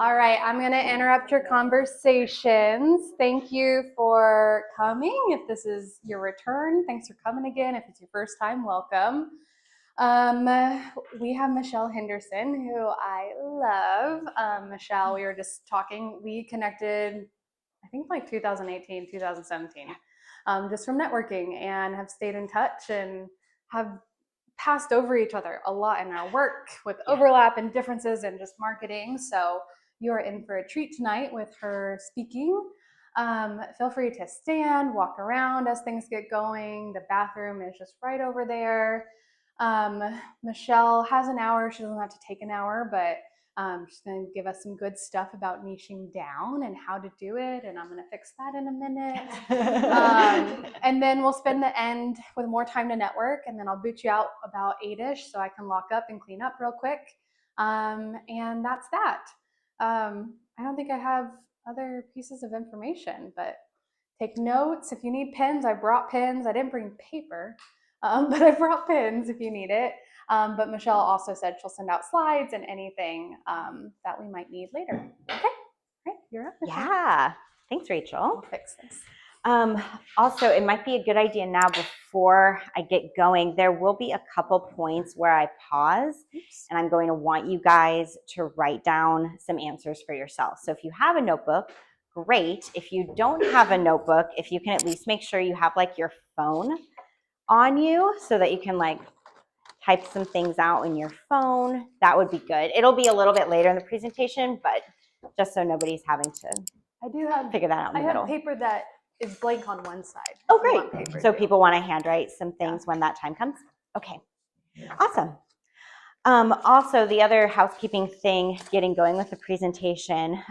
All right, I'm going to interrupt your conversations. Thank you for coming. If this is your return, thanks for coming again. If it's your first time, welcome. Um, we have Michelle Henderson, who I love. Michelle, we were just talking. We connected, I think, like 2018, 2017, just from networking, and have stayed in touch and have passed over each other a lot in our work with overlap and differences and just marketing. So you're in for a treat tonight with her speaking. Feel free to stand, walk around as things get going. The bathroom is just right over there. Michelle has an hour. She doesn't have to take an hour, but she's going to give us some good stuff about niching down and how to do it. And I'm going to fix that in a minute. And then we'll spend the end with more time to network. And then I'll boot you out about 8-ish so I can lock up and clean up real quick. And that's that. I don't think I have other pieces of information, but take notes. If you need pens, I brought pens. I didn't bring paper, but I brought pens if you need it. But Michelle also said she'll send out slides and anything that we might need later. Okay, all right, you're up, Michelle. Yeah, thanks, Rachel. We'll fix this. Also, it might be a good idea now before I get going, there will be a couple points where I pause. Oops. And I'm going to want you guys to write down some answers for yourself. So if you have a notebook, great. If you don't have a notebook, if you can at least make sure you have like your phone on you so that you can like type some things out in your phone, that would be good. It'll be a little bit later in the presentation, but just so nobody's having to figure that out in the middle. I have paper that is blank on one side. Oh, great. So people want to handwrite some things when that time comes? Okay, awesome. Also, the other housekeeping thing, getting going with the presentation,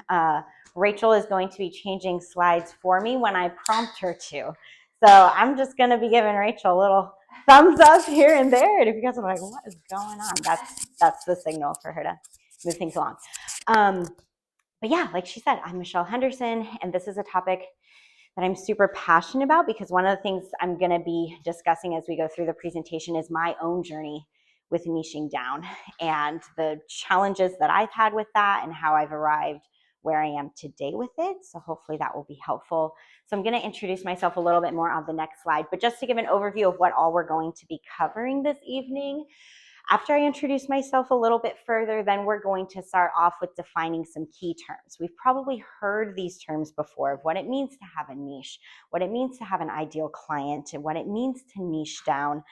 Rachel is going to be changing slides for me when I prompt her to. So I'm just going to be giving Rachel a little thumbs up here and there. And if you guys are like, what is going on? That's the signal for her to move things along. But yeah, like she said, I'm Michelle Henderson, and this is a topic that I'm super passionate about because one of the things I'm going to be discussing as we go through the presentation is my own journey with niching down and the challenges that I've had with that and how I've arrived where I am today with it. So hopefully that will be helpful. So I'm going to introduce myself a little bit more on the next slide, but just to give an overview of what all we're going to be covering this evening. After I introduce myself a little bit further, then we're going to start off with defining some key terms. We've probably heard these terms before of what it means to have a niche, what it means to have an ideal client, and what it means to niche down.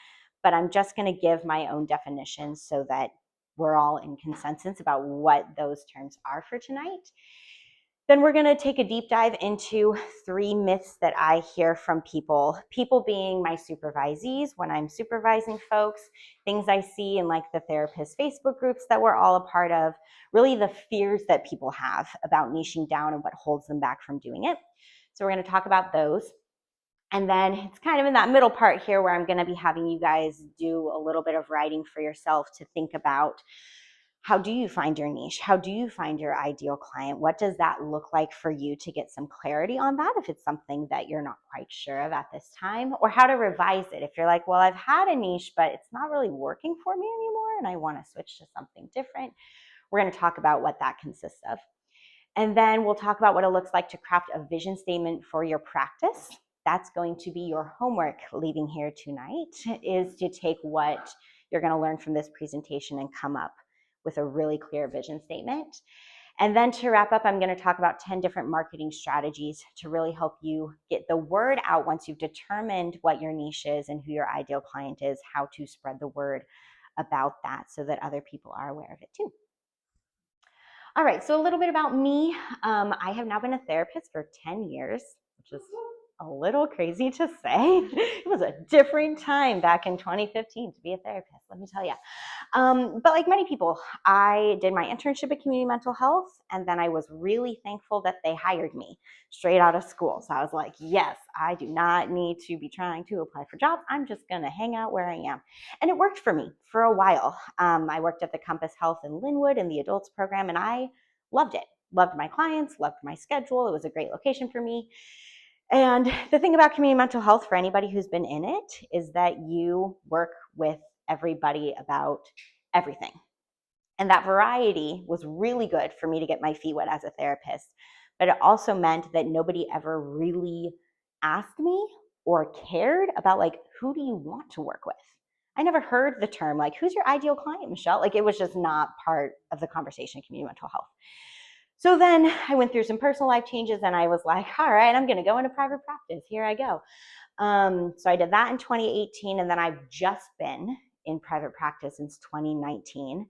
But I'm just going to give my own definitions so that we're all in consensus about what those terms are for tonight. Then we're going to take a deep dive into 3 myths that I hear from people being my supervisees when I'm supervising folks, things I see in like the therapist Facebook groups that we're all a part of, really the fears that people have about niching down and what holds them back from doing it. So we're going to talk about those. And then it's kind of in that middle part here where I'm going to be having you guys do a little bit of writing for yourself to think about, how do you find your niche? How do you find your ideal client? What does that look like for you to get some clarity on that if it's something that you're not quite sure of at this time? Or how to revise it if you're like, well, I've had a niche, but it's not really working for me anymore and I want to switch to something different. We're going to talk about what that consists of. And then we'll talk about what it looks like to craft a vision statement for your practice. That's going to be your homework leaving here tonight, is to take what you're going to learn from this presentation and come up with a really clear vision statement. And then to wrap up, I'm going to talk about 10 different marketing strategies to really help you get the word out once you've determined what your niche is and who your ideal client is, how to spread the word about that so that other people are aware of it too. All right, so a little bit about me. I have now been a therapist for 10 years, which is a little crazy to say. It was a different time back in 2015 to be a therapist, let me tell you. But like many people, I did my internship at Community Mental Health, and then I was really thankful that they hired me straight out of school. So I was like, yes, I do not need to be trying to apply for jobs. I'm just going to hang out where I am. And it worked for me for a while. I worked at the Compass Health in Linwood in the adults program, and I loved it. Loved my clients, loved my schedule. It was a great location for me. And the thing about community mental health, for anybody who's been in it, is that you work with everybody about everything. And that variety was really good for me to get my feet wet as a therapist. But it also meant that nobody ever really asked me or cared about, like, who do you want to work with? I never heard the term, like, who's your ideal client, Michelle? Like, it was just not part of the conversation in community mental health. So then I went through some personal life changes and I was like, all right, I'm going to go into private practice. Here I go. So I did that in 2018, and then I've just been in private practice since 2019.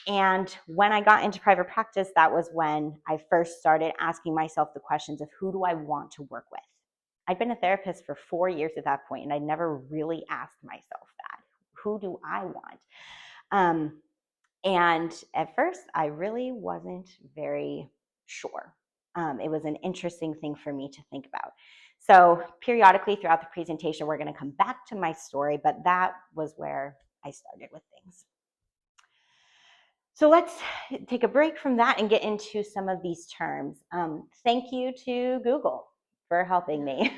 And when I got into private practice, that was when I first started asking myself the questions of who do I want to work with? I'd been a therapist for 4 years at that point, and I'd never really asked myself that. Who do I want? And at first, I really wasn't very sure. It was an interesting thing for me to think about. So periodically throughout the presentation, we're going to come back to my story, but that was where I started with things. So let's take a break from that and get into some of these terms. Thank you to Google for helping me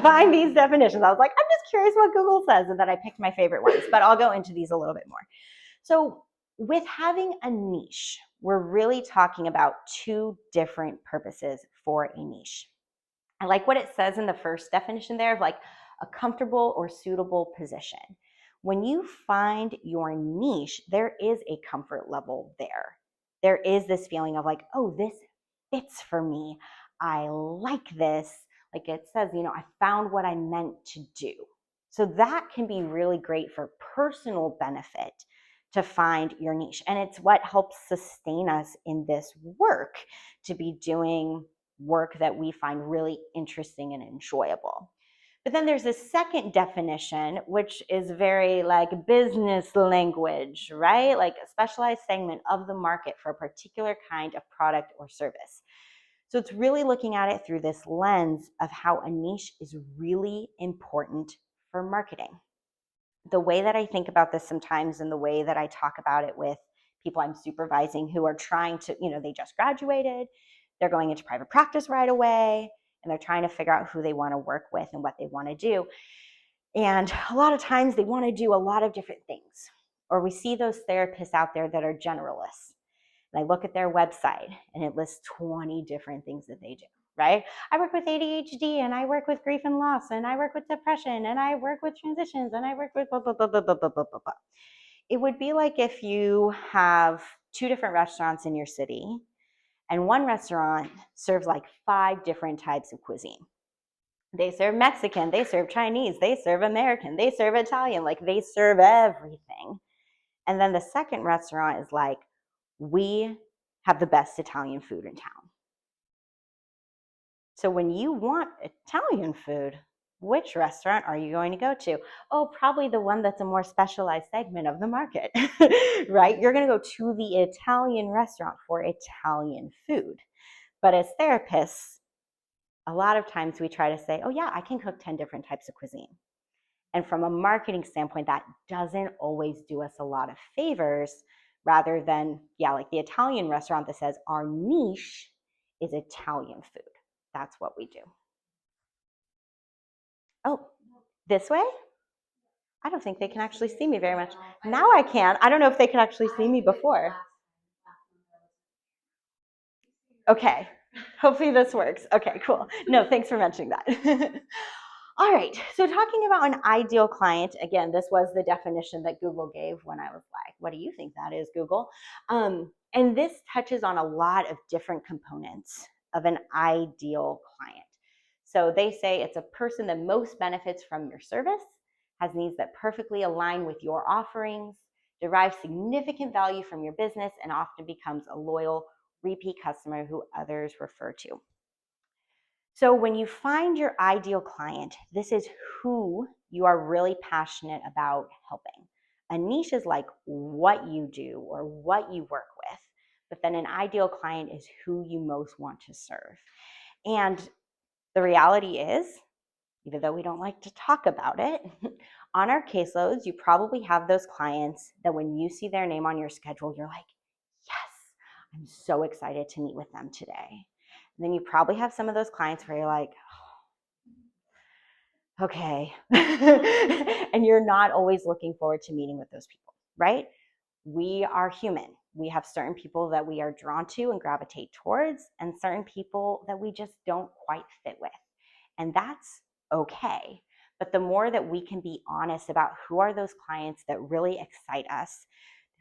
find these definitions. I was like, I'm just curious what Google says, and then I picked my favorite ones, but I'll go into these a little bit more. So with having a niche, we're really talking about two different purposes for a niche. I like what it says in the first definition there of like a comfortable or suitable position. When you find your niche, there is a comfort level there. There is this feeling of like, oh, this fits for me. I like this. Like it says, I found what I meant to do. So that can be really great for personal benefit to find your niche. And it's what helps sustain us in this work, to be doing work that we find really interesting and enjoyable. But then there's a second definition, which is very like business language, right? Like a specialized segment of the market for a particular kind of product or service. So it's really looking at it through this lens of how a niche is really important for marketing. The way that I think about this sometimes, and the way that I talk about it with people I'm supervising who are trying to, they just graduated, they're going into private practice right away, and they're trying to figure out who they want to work with and what they want to do. And a lot of times they want to do a lot of different things. Or we see those therapists out there that are generalists. And I look at their website and it lists 20 different things that they do, right? I work with ADHD, and I work with grief and loss, and I work with depression, and I work with transitions, and I work with blah, blah, blah, blah, blah, blah, blah, blah. It would be like if you have 2 different restaurants in your city, and one restaurant serves like 5 different types of cuisine. They serve Mexican, they serve Chinese, they serve American, they serve Italian, like they serve everything. And then the second restaurant is like, we have the best Italian food in town. So when you want Italian food, which restaurant are you going to go to? Oh, probably the one that's a more specialized segment of the market, right? You're going to go to the Italian restaurant for Italian food. But as therapists, a lot of times we try to say, oh yeah, I can cook 10 different types of cuisine. And from a marketing standpoint, that doesn't always do us a lot of favors, rather than, like the Italian restaurant that says our niche is Italian food. That's what we do. Oh, this way? I don't think they can actually see me very much. Now I can. I don't know if they could actually see me before. Okay, hopefully this works. Okay, cool. No, thanks for mentioning that. All right, so talking about an ideal client, again, this was the definition that Google gave when I was like, what do you think that is, Google? And this touches on a lot of different components of an ideal client. So they say it's a person that most benefits from your service, has needs that perfectly align with your offerings, derives significant value from your business, and often becomes a loyal repeat customer who others refer to. So when you find your ideal client, this is who you are really passionate about helping. A niche is like what you do or what you work with, but then an ideal client is who you most want to serve. And the reality is, even though we don't like to talk about it, on our caseloads, you probably have those clients that when you see their name on your schedule, you're like, yes, I'm so excited to meet with them today. And then you probably have some of those clients where you're like, oh, okay. And you're not always looking forward to meeting with those people, right? We are human. We have certain people that we are drawn to and gravitate towards, and certain people that we just don't quite fit with. And that's okay. But the more that we can be honest about who are those clients that really excite us,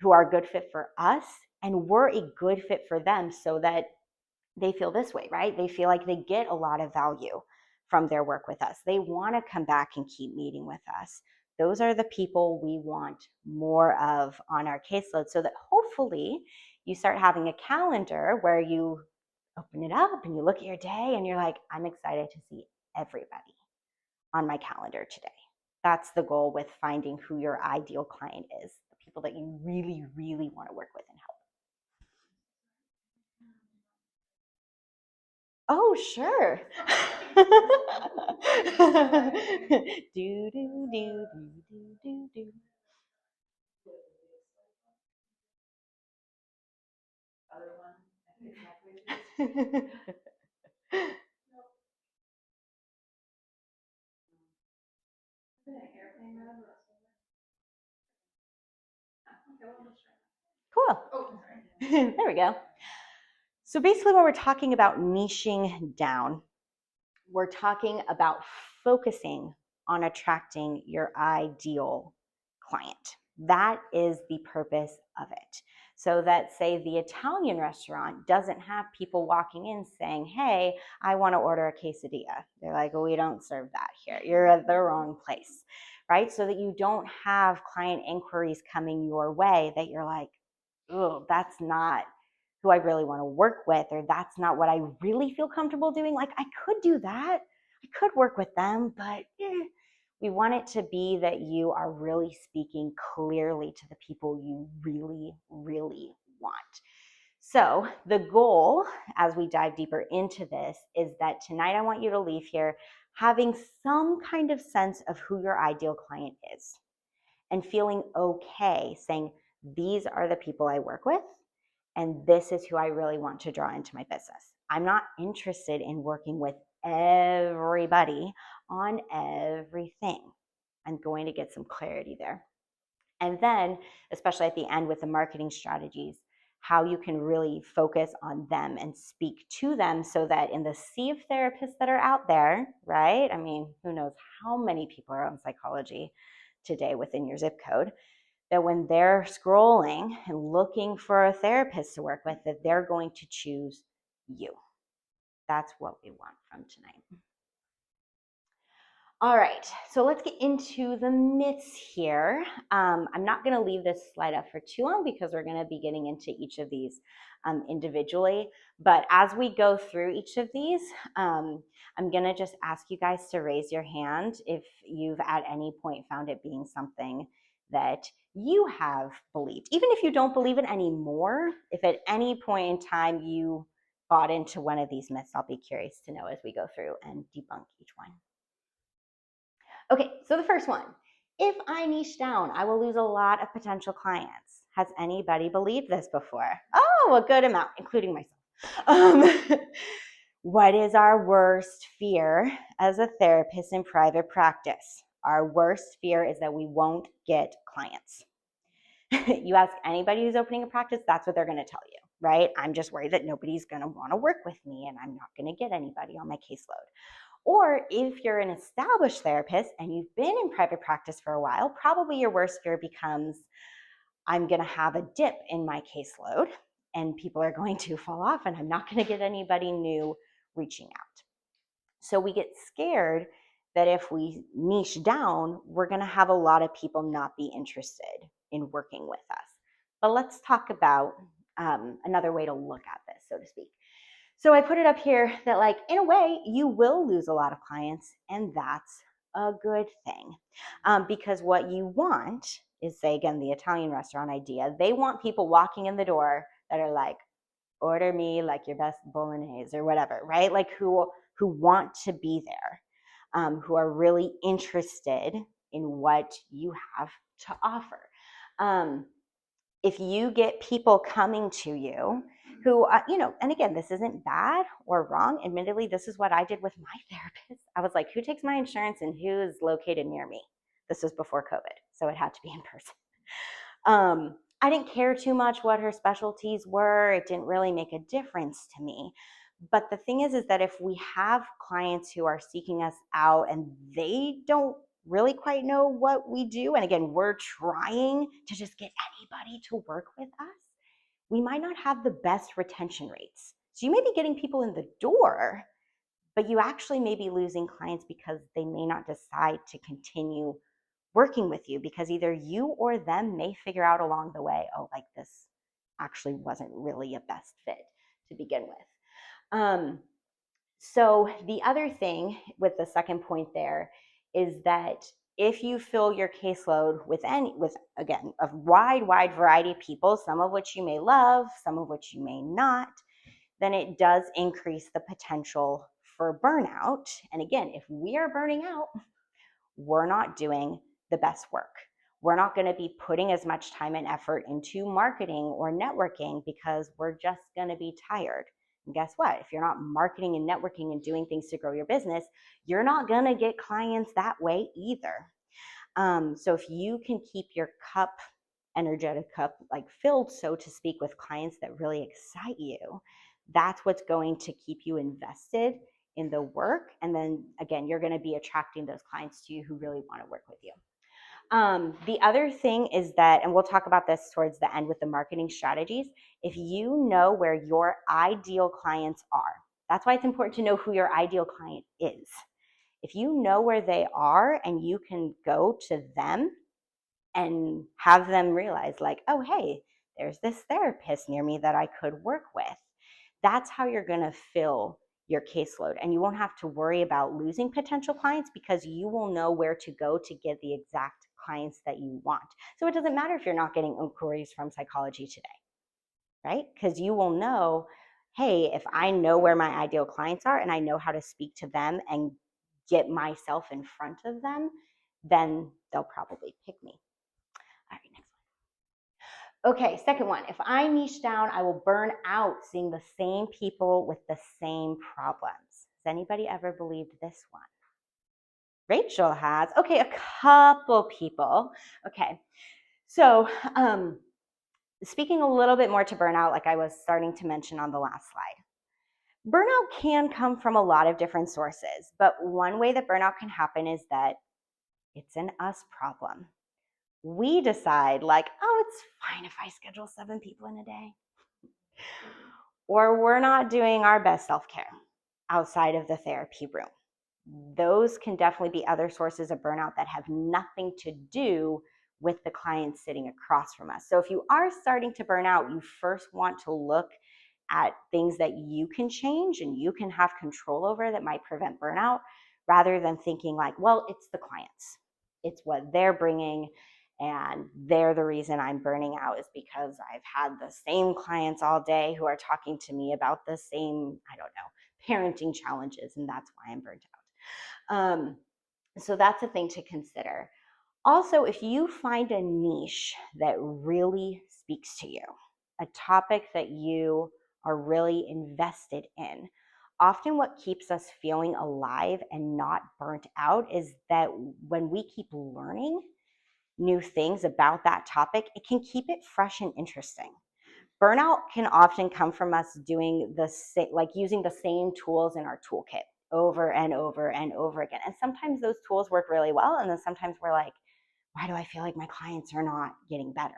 who are a good fit for us, and we're a good fit for them, so that they feel this way, right? They feel like they get a lot of value from their work with us. They want to come back and keep meeting with us. Those are the people we want more of on our caseload, so that hopefully you start having a calendar where you open it up and you look at your day and you're like, I'm excited to see everybody on my calendar today. That's the goal with finding who your ideal client is, the people that you really, really want to work with and help. Oh, sure. do, do, do, do, do, do. Cool. There we go. So basically, when we're talking about niching down, we're talking about focusing on attracting your ideal client. That is the purpose of it. So that, say, the Italian restaurant doesn't have people walking in saying, hey, I want to order a quesadilla. They're like, well, we don't serve that here. You're at the wrong place, right? So that you don't have client inquiries coming your way that you're like, oh, that's not who I really want to work with, or that's not what I really feel comfortable doing. Like, I could do that. I could work with them, but we want it to be that you are really speaking clearly to the people you really, really want. So the goal, as we dive deeper into this, is that tonight I want you to leave here having some kind of sense of who your ideal client is, and feeling okay saying, these are the people I work with, and this is who I really want to draw into my business. I'm not interested in working with everybody on everything. I'm going to get some clarity there. And then, especially at the end with the marketing strategies, how you can really focus on them and speak to them, so that in the sea of therapists that are out there, right? I mean, who knows how many people are on psychology today within your zip code, that when they're scrolling and looking for a therapist to work with, that they're going to choose you. That's what we want from tonight. All right, so let's get into the myths here. I'm not going to leave this slide up for too long because we're going to be getting into each of these individually. But as we go through each of these, I'm going to just ask you guys to raise your hand if you've at any point found it being something that you have believed. Even if you don't believe it anymore, if at any point in time you bought into one of these myths, I'll be curious to know as we go through and debunk each one. Okay, so the first one, if I niche down, I will lose a lot of potential clients. Has anybody believed this before? Oh, a good amount, including myself. What is our worst fear as a therapist in private practice? Our worst fear is that we won't get clients. You ask anybody who's opening a practice, that's what they're going to tell you, right? I'm just worried that nobody's going to want to work with me and I'm not going to get anybody on my caseload. Or if you're an established therapist and you've been in private practice for a while, probably your worst fear becomes, I'm going to have a dip in my caseload and people are going to fall off and I'm not going to get anybody new reaching out. So we get scared that if we niche down, we're going to have a lot of people not be interested in working with us. But let's talk about another way to look at this, so to speak. So I put it up here that, like, in a way, you will lose a lot of clients, and that's a good thing. Because what you want is, say, again, the Italian restaurant idea. They want people walking in the door that are like, order me like your best bolognese or whatever, right? Like who want to be there, who are really interested in what you have to offer. If you get people coming to you who, and again, this isn't bad or wrong. Admittedly, this is what I did with my therapist. I was like, who takes my insurance and who is located near me? This was before COVID, so it had to be in person. I didn't care too much what her specialties were. It didn't really make a difference to me. But the thing is that if we have clients who are seeking us out and they don't really quite know what we do, and again, we're trying to just get anybody to work with us, we might not have the best retention rates. So you may be getting people in the door, but you actually may be losing clients because they may not decide to continue working with you, because either you or them may figure out along the way, oh, like this actually wasn't really a best fit to begin with. So the other thing with the second point there is that if you fill your caseload with again a wide variety of people, some of which you may love, some of which you may not, then it does increase the potential for burnout. And again, if we are burning out, we're not doing the best work. We're not going to be putting as much time and effort into marketing or networking because we're just going to be tired. And guess what? If you're not marketing and networking and doing things to grow your business, you're not going to get clients that way either. So if you can keep your cup, energetic cup, like filled, so to speak, with clients that really excite you, that's what's going to keep you invested in the work. And then again, you're going to be attracting those clients to you who really want to work with you. The other thing is that, and we'll talk about this towards the end with the marketing strategies, if you know where your ideal clients are, that's why it's important to know who your ideal client is. If you know where they are and you can go to them and have them realize like, oh, hey, there's this therapist near me that I could work with. That's how you're going to fill your caseload. And you won't have to worry about losing potential clients because you will know where to go to get the exact clients that you want. So it doesn't matter if you're not getting inquiries from Psychology Today, right? Because you will know, hey, if I know where my ideal clients are and I know how to speak to them and get myself in front of them, then they'll probably pick me. All right, next one. Okay, second one. If I niche down, I will burn out seeing the same people with the same problems. Has anybody ever believed this one? Rachel has. Okay, a couple people. Okay, so speaking a little bit more to burnout, like I was starting to mention on the last slide. Burnout can come from a lot of different sources, but one way that burnout can happen is that it's an us problem. We decide like, oh, it's fine if I schedule 7 people in a day. Or we're not doing our best self-care outside of the therapy room. Those can definitely be other sources of burnout that have nothing to do with the client sitting across from us. So if you are starting to burn out, you first want to look at things that you can change and you can have control over that might prevent burnout, rather than thinking like, well, it's the clients. It's what they're bringing and they're the reason I'm burning out is because I've had the same clients all day who are talking to me about the same, I don't know, parenting challenges, and that's why I'm burnt out. So that's a thing to consider. Also, if you find a niche that really speaks to you, a topic that you are really invested in, often what keeps us feeling alive and not burnt out is that when we keep learning new things about that topic, it can keep it fresh and interesting. Burnout can often come from us doing the same, like using the same tools in our toolkit over and over and over again. And sometimes those tools work really well. And then sometimes we're like, why do I feel like my clients are not getting better?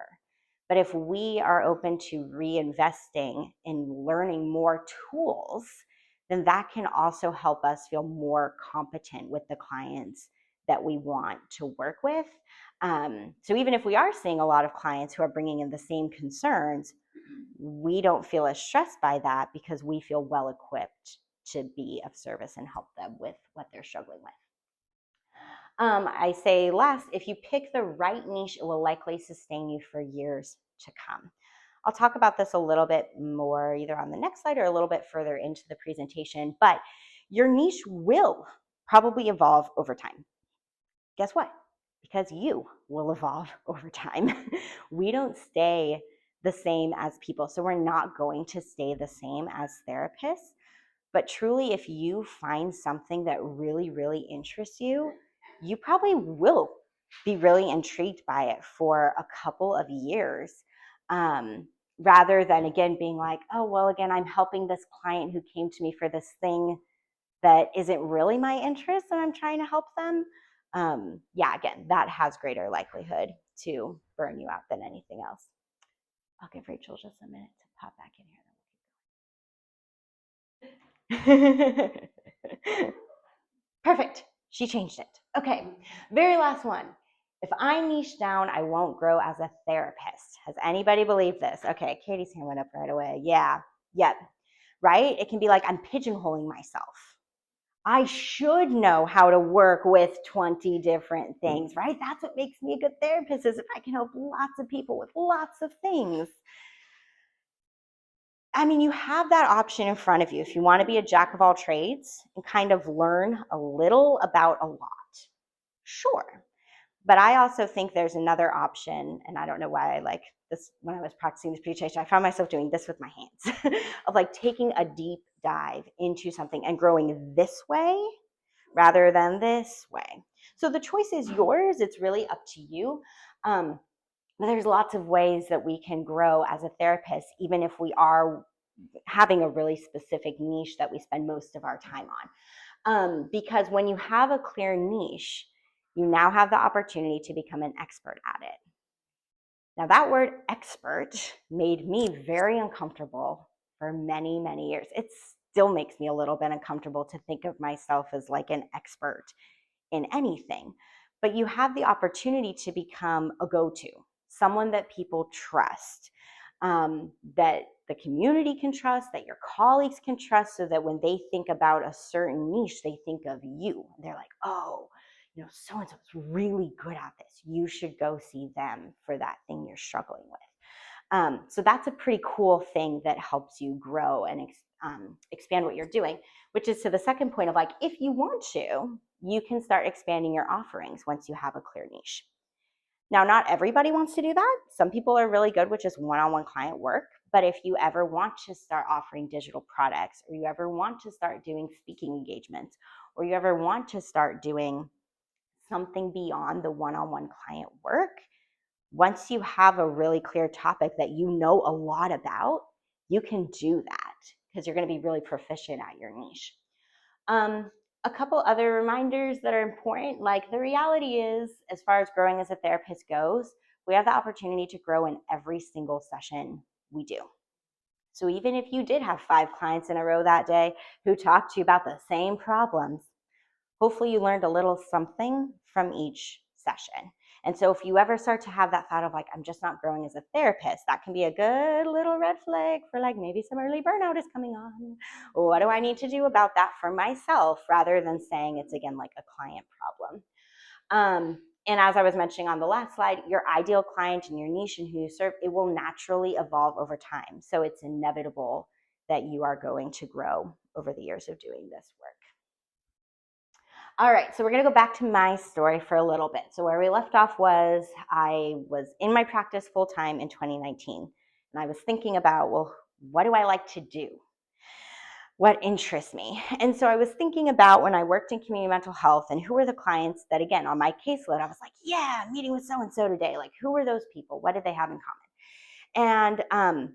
But if we are open to reinvesting in learning more tools, then that can also help us feel more competent with the clients that we want to work with. So even if we are seeing a lot of clients who are bringing in the same concerns, we don't feel as stressed by that because we feel well equipped to be of service and help them with what they're struggling with. I say last, if you pick the right niche, it will likely sustain you for years to come. I'll talk about this a little bit more either on the next slide or a little bit further into the presentation, but your niche will probably evolve over time. Guess what? Because you will evolve over time. We don't stay the same as people, so we're not going to stay the same as therapists. But truly, if you find something that really, really interests you, you probably will be really intrigued by it for a couple of years. rather than, again, being like, oh, well, again, I'm helping this client who came to me for this thing that isn't really my interest and I'm trying to help them. Yeah, again, that has greater likelihood to burn you out than anything else. I'll give Rachel just a minute to pop back in here. Perfect. She changed it. Okay, very last one. If I niche down, I won't grow as a therapist. Has anybody believed this? Okay, Katie's hand went up right away. Yeah, yep. Right? It can be like I'm pigeonholing myself. I should know how to work with 20 different things, right? That's what makes me a good therapist, is if I can help lots of people with lots of things. I mean, you have that option in front of you if you want to be a jack of all trades and kind of learn a little about a lot. Sure. But I also think there's another option, and I don't know why I like this. When I was practicing this presentation, I found myself doing this with my hands of like taking a deep dive into something and growing this way rather than this way. So the choice is yours. It's really up to you. But there's lots of ways that we can grow as a therapist, even if we are having a really specific niche that we spend most of our time on. Because when you have a clear niche, you now have the opportunity to become an expert at it. Now, that word expert made me very uncomfortable for many, many years. It still makes me a little bit uncomfortable to think of myself as like an expert in anything. But you have the opportunity to become a go-to, someone that people trust, that the community can trust, that your colleagues can trust, so that when they think about a certain niche, they think of you. They're like, oh, so-and-so is really good at this. You should go see them for that thing you're struggling with. So that's a pretty cool thing that helps you grow and expand what you're doing, which is to the second point of like, if you want to, you can start expanding your offerings once you have a clear niche. Now, not everybody wants to do that. Some people are really good with just one-on-one client work. But if you ever want to start offering digital products, or you ever want to start doing speaking engagements, or you ever want to start doing something beyond the one-on-one client work, once you have a really clear topic that you know a lot about, you can do that because you're going to be really proficient at your niche. A couple other reminders that are important, like the reality is, as far as growing as a therapist goes, we have the opportunity to grow in every single session we do. So even if you did have 5 clients in a row that day who talked to you about the same problems, hopefully you learned a little something from each session. And so if you ever start to have that thought of like, I'm just not growing as a therapist, that can be a good little red flag for like maybe some early burnout is coming on. What do I need to do about that for myself, rather than saying it's, again, like a client problem. And as I was mentioning on the last slide, your ideal client and your niche and who you serve, it will naturally evolve over time. So it's inevitable that you are going to grow over the years of doing this work. All right, so we're going to go back to my story for a little bit. So where we left off was I was in my practice full-time in 2019, and I was thinking about, well, what do I like to do? What interests me? And so I was thinking about when I worked in community mental health and who were the clients that, again, on my caseload, I was like, yeah, I'm meeting with so-and-so today. Like, who were those people? What did they have in common? And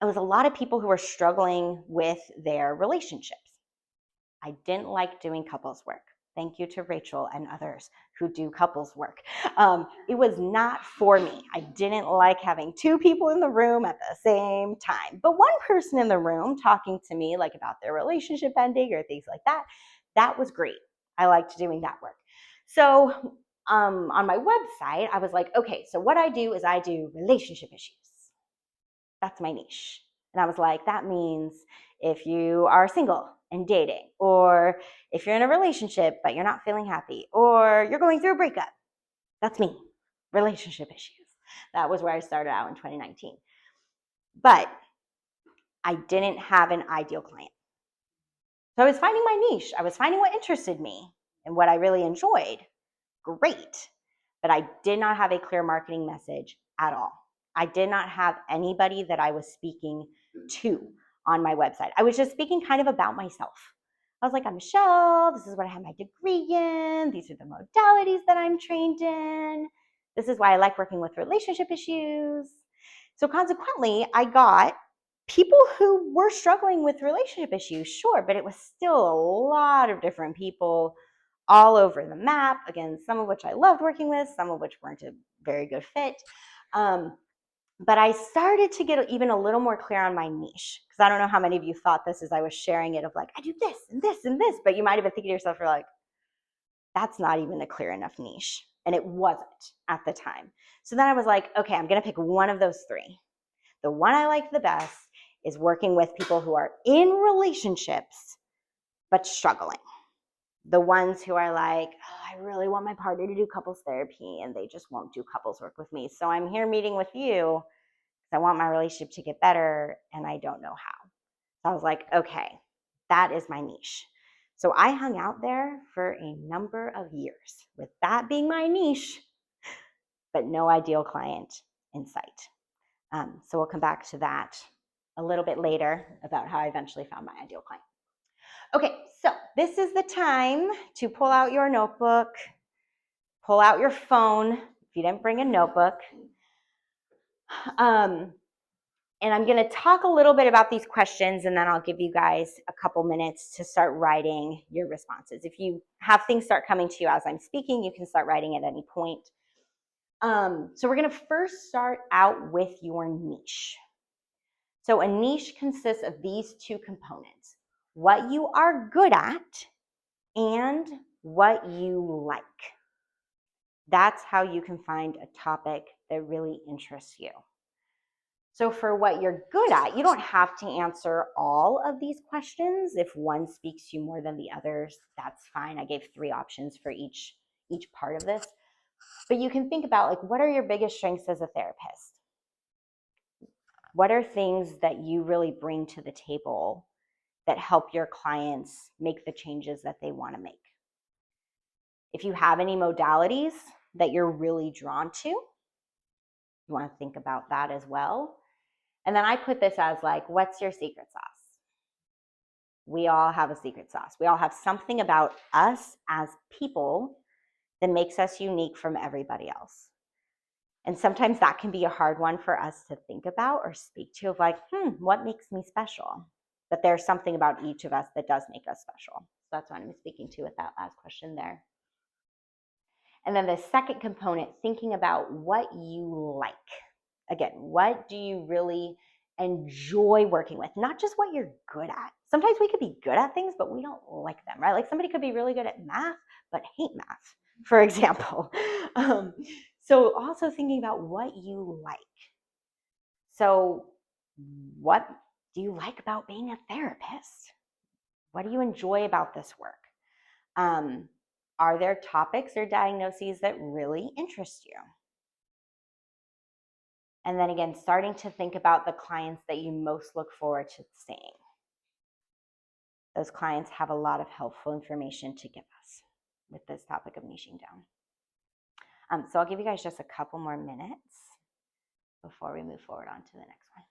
it was a lot of people who were struggling with their relationships. I didn't like doing couples work. Thank you to Rachel and others who do couples work. It was not for me. I didn't like having 2 people in the room at the same time. But one person in the room talking to me like about their relationship ending or things like that, that was great. I liked doing that work. So on my website, I was like, okay, so what I do is I do relationship issues. That's my niche. And I was like, that means if you are single and dating, or if you're in a relationship but you're not feeling happy, or you're going through a breakup, that's me. Relationship issues. That was where I started out in 2019. But I didn't have an ideal client. So I was finding my niche. I was finding what interested me and what I really enjoyed. Great. But I did not have a clear marketing message at all. I did not have anybody that I was speaking to on my website. I was just speaking kind of about myself. I was like, I'm Michelle. This is what I have my degree in. These are the modalities that I'm trained in. This is why I like working with relationship issues. So consequently, I got people who were struggling with relationship issues, sure, but it was still a lot of different people all over the map. Again, some of which I loved working with, some of which weren't a very good fit. But I started to get even a little more clear on my niche, because I don't know how many of you thought this as I was sharing it, of like, I do this and this and this, but you might have been thinking to yourself, you're like, that's not even a clear enough niche. And it wasn't at the time. So then I was like, okay, I'm going to pick one of those three. The one I like the best is working with people who are in relationships but struggling. The ones who are like, oh, I really want my partner to do couples therapy and they just won't do couples work with me. So I'm here meeting with you because I want my relationship to get better and I don't know how. So I was like, okay, that is my niche. So I hung out there for a number of years with that being my niche, but no ideal client in sight. So we'll come back to that a little bit later about how I eventually found my ideal client. Okay, so this is the time to pull out your notebook, pull out your phone if you didn't bring a notebook. And I'm going to talk a little bit about these questions, and then I'll give you guys a couple minutes to start writing your responses. If you have things start coming to you as I'm speaking, you can start writing at any point. So we're going to first start out with your niche. So a niche consists of these two components: what you are good at and what you like. That's how you can find a topic that really interests you. So for what you're good at, you don't have to answer all of these questions. If one speaks to you more than the others, that's fine. I gave 3 options for each part of this. But you can think about, like, what are your biggest strengths as a therapist? What are things that you really bring to the table that help your clients make the changes that they want to make? If you have any modalities that you're really drawn to, you want to think about that as well. And then I put this as like, what's your secret sauce? We all have a secret sauce. We all have something about us as people that makes us unique from everybody else. And sometimes that can be a hard one for us to think about or speak to, of like, what makes me special? But there's something about each of us that does make us special. So that's what I'm speaking to with that last question there. And then the second component, thinking about what you like. Again, what do you really enjoy working with? Not just what you're good at. Sometimes we could be good at things, but we don't like them, right? Like somebody could be really good at math, but hate math, for example. So also thinking about what you like. So what do you like about being a therapist? What do you enjoy about this work? Are there topics or diagnoses that really interest you? And then again, starting to think about the clients that you most look forward to seeing. Those clients have a lot of helpful information to give us with this topic of niching down. So I'll give you guys just a couple more minutes before we move forward on to the next one.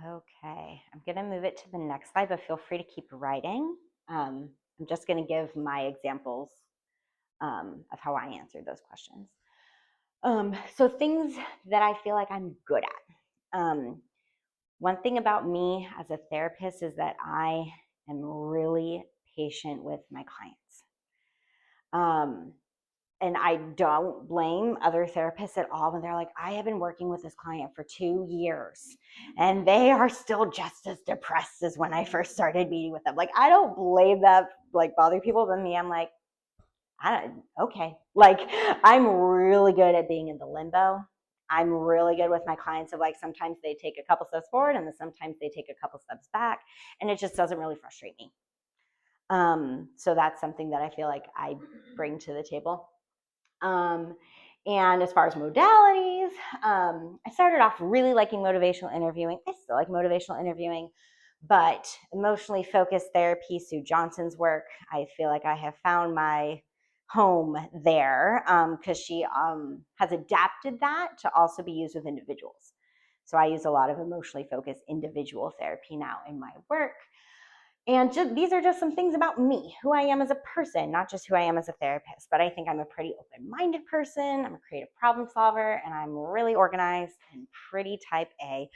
Okay, I'm going to move it to the next slide, but feel free to keep writing. I'm just going to give my examples of how I answered those questions. So things that I feel like I'm good at. One thing about me as a therapist is that I am really patient with my clients. And I don't blame other therapists at all when they're like, I have been working with this client for 2 years and they are still just as depressed as when I first started meeting with them. Like, I don't blame that, like, bother people. But me, I'm like, okay. Like, I'm really good at being in the limbo. I'm really good with my clients of like, sometimes they take a couple steps forward and then sometimes they take a couple steps back, and it just doesn't really frustrate me. So that's something that I feel like I bring to the table. And as far as modalities, I started off really liking motivational interviewing. I still like motivational interviewing, but emotionally focused therapy, Sue Johnson's work, I feel like I have found my home there, because she has adapted that to also be used with individuals. So I use a lot of emotionally focused individual therapy now in my work. And these are just some things about me, who I am as a person, not just who I am as a therapist. But I think I'm a pretty open-minded person. I'm a creative problem solver, and I'm really organized and pretty type A.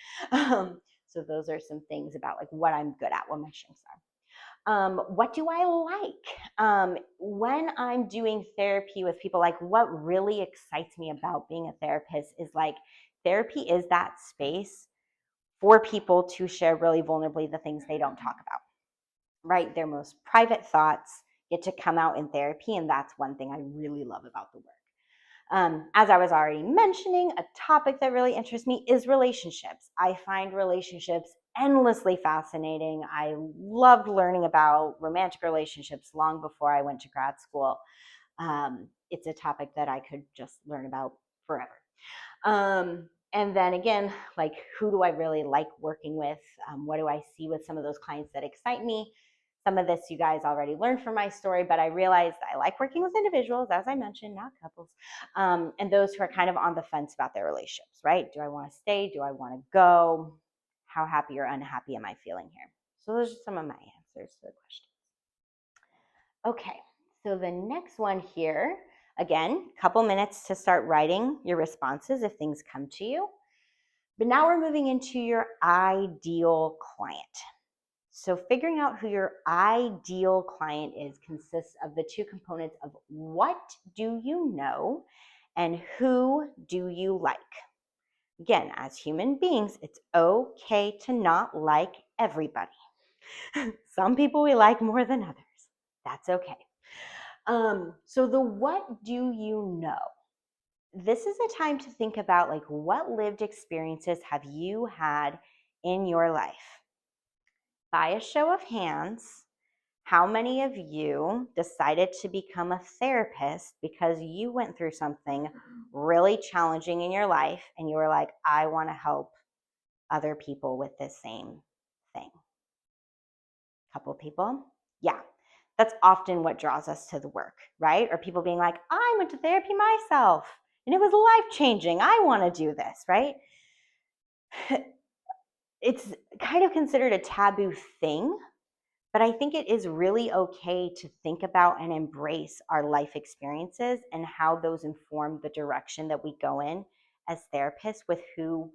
So those are some things about like what I'm good at, what my strengths are. What do I like? When I'm doing therapy with people, like what really excites me about being a therapist is like therapy is that space for people to share really vulnerably the things they don't talk about. Right? Their most private thoughts get to come out in therapy. And that's one thing I really love about the work. As I was already mentioning, a topic that really interests me is relationships. I find relationships endlessly fascinating. I loved learning about romantic relationships long before I went to grad school. It's a topic that I could just learn about forever. And then again, like who do I really like working with? What do I see with some of those clients that excite me? Some of this you guys already learned from my story, but I realized I like working with individuals, as I mentioned, not couples, and those who are kind of on the fence about their relationships, right? Do I want to stay? Do I want to go? How happy or unhappy am I feeling here? So those are some of my answers to the questions. Okay, so the next one here, again, couple minutes to start writing your responses if things come to you. But now we're moving into your ideal client. So figuring out who your ideal client is consists of the two components of what do you know and who do you like. Again, as human beings, it's okay to not like everybody. Some people we like more than others. That's okay. So the what do you know? This is a time to think about like what lived experiences have you had in your life? By a show of hands, how many of you decided to become a therapist because you went through something really challenging in your life and you were like, I want to help other people with this same thing? Couple people? Yeah. That's often what draws us to the work, right? Or people being like, I went to therapy myself and it was life-changing. I want to do this, right? It's kind of considered a taboo thing, but I think it is really okay to think about and embrace our life experiences and how those inform the direction that we go in as therapists with who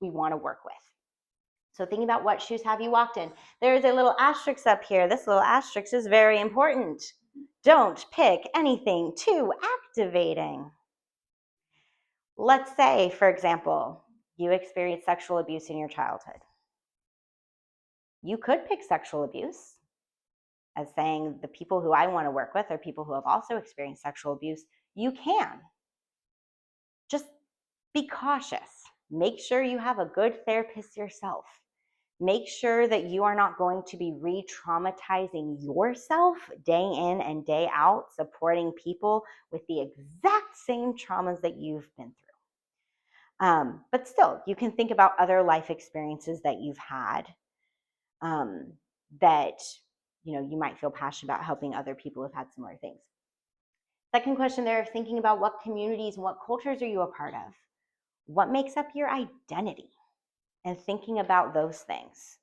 we want to work with. So think about what shoes have you walked in. There's a little asterisk up here. This little asterisk is very important. Don't pick anything too activating. Let's say, for example, you experienced sexual abuse in your childhood. You could pick sexual abuse as saying the people who I want to work with are people who have also experienced sexual abuse. You can. Just be cautious. Make sure you have a good therapist yourself. Make sure that you are not going to be re-traumatizing yourself day in and day out, supporting people with the exact same traumas that you've been through. But still, you can think about other life experiences that you've had that you might feel passionate about helping other people who've had similar things. Second question there, thinking about what communities and what cultures are you a part of? What makes up your identity? And thinking about those things.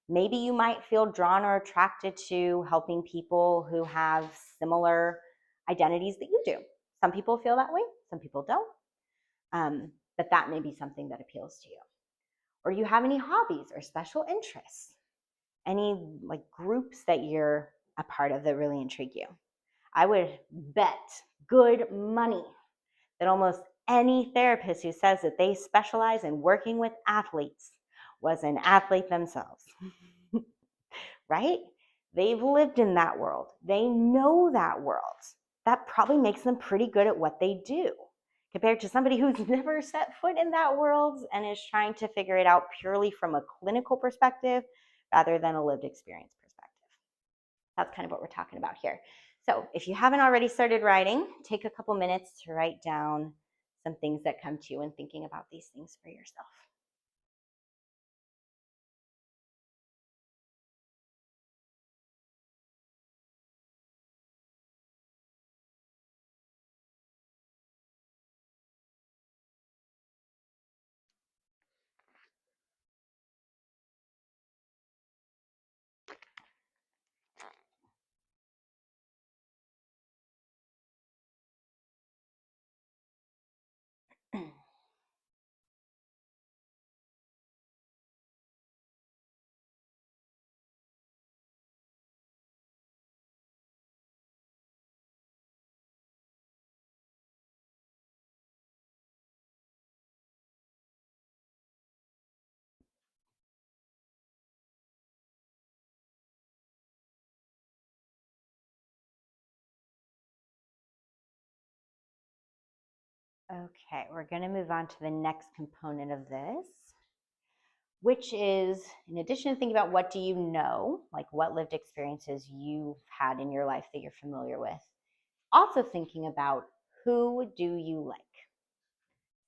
Maybe you might feel drawn or attracted to helping people who have similar identities that you do. Some people feel that way, some people don't. But that may be something that appeals to you. Or you have any hobbies or special interests? Any like groups that you're a part of that really intrigue you? I would bet good money that almost any therapist who says that they specialize in working with athletes was an athlete themselves, right? They've lived in that world. They know that world. That probably makes them pretty good at what they do compared to somebody who's never set foot in that world and is trying to figure it out purely from a clinical perspective rather than a lived experience perspective. That's kind of what we're talking about here. So if you haven't already started writing, take a couple minutes to write down some things that come to you and thinking about these things for yourself. Okay, we're going to move on to the next component of this, which is, in addition to thinking about what do you know, like what lived experiences you've had in your life that you're familiar with, also thinking about who do you like.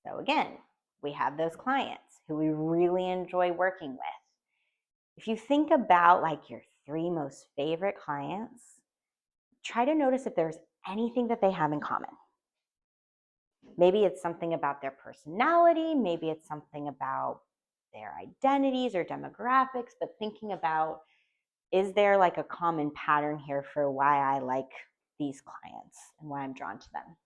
So again, we have those clients who we really enjoy working with. If you think about like your 3 most favorite clients, try to notice if there's anything that they have in common. Maybe it's something about their personality, maybe it's something about their identities or demographics, but thinking about, is there like a common pattern here for why I like these clients and why I'm drawn to them?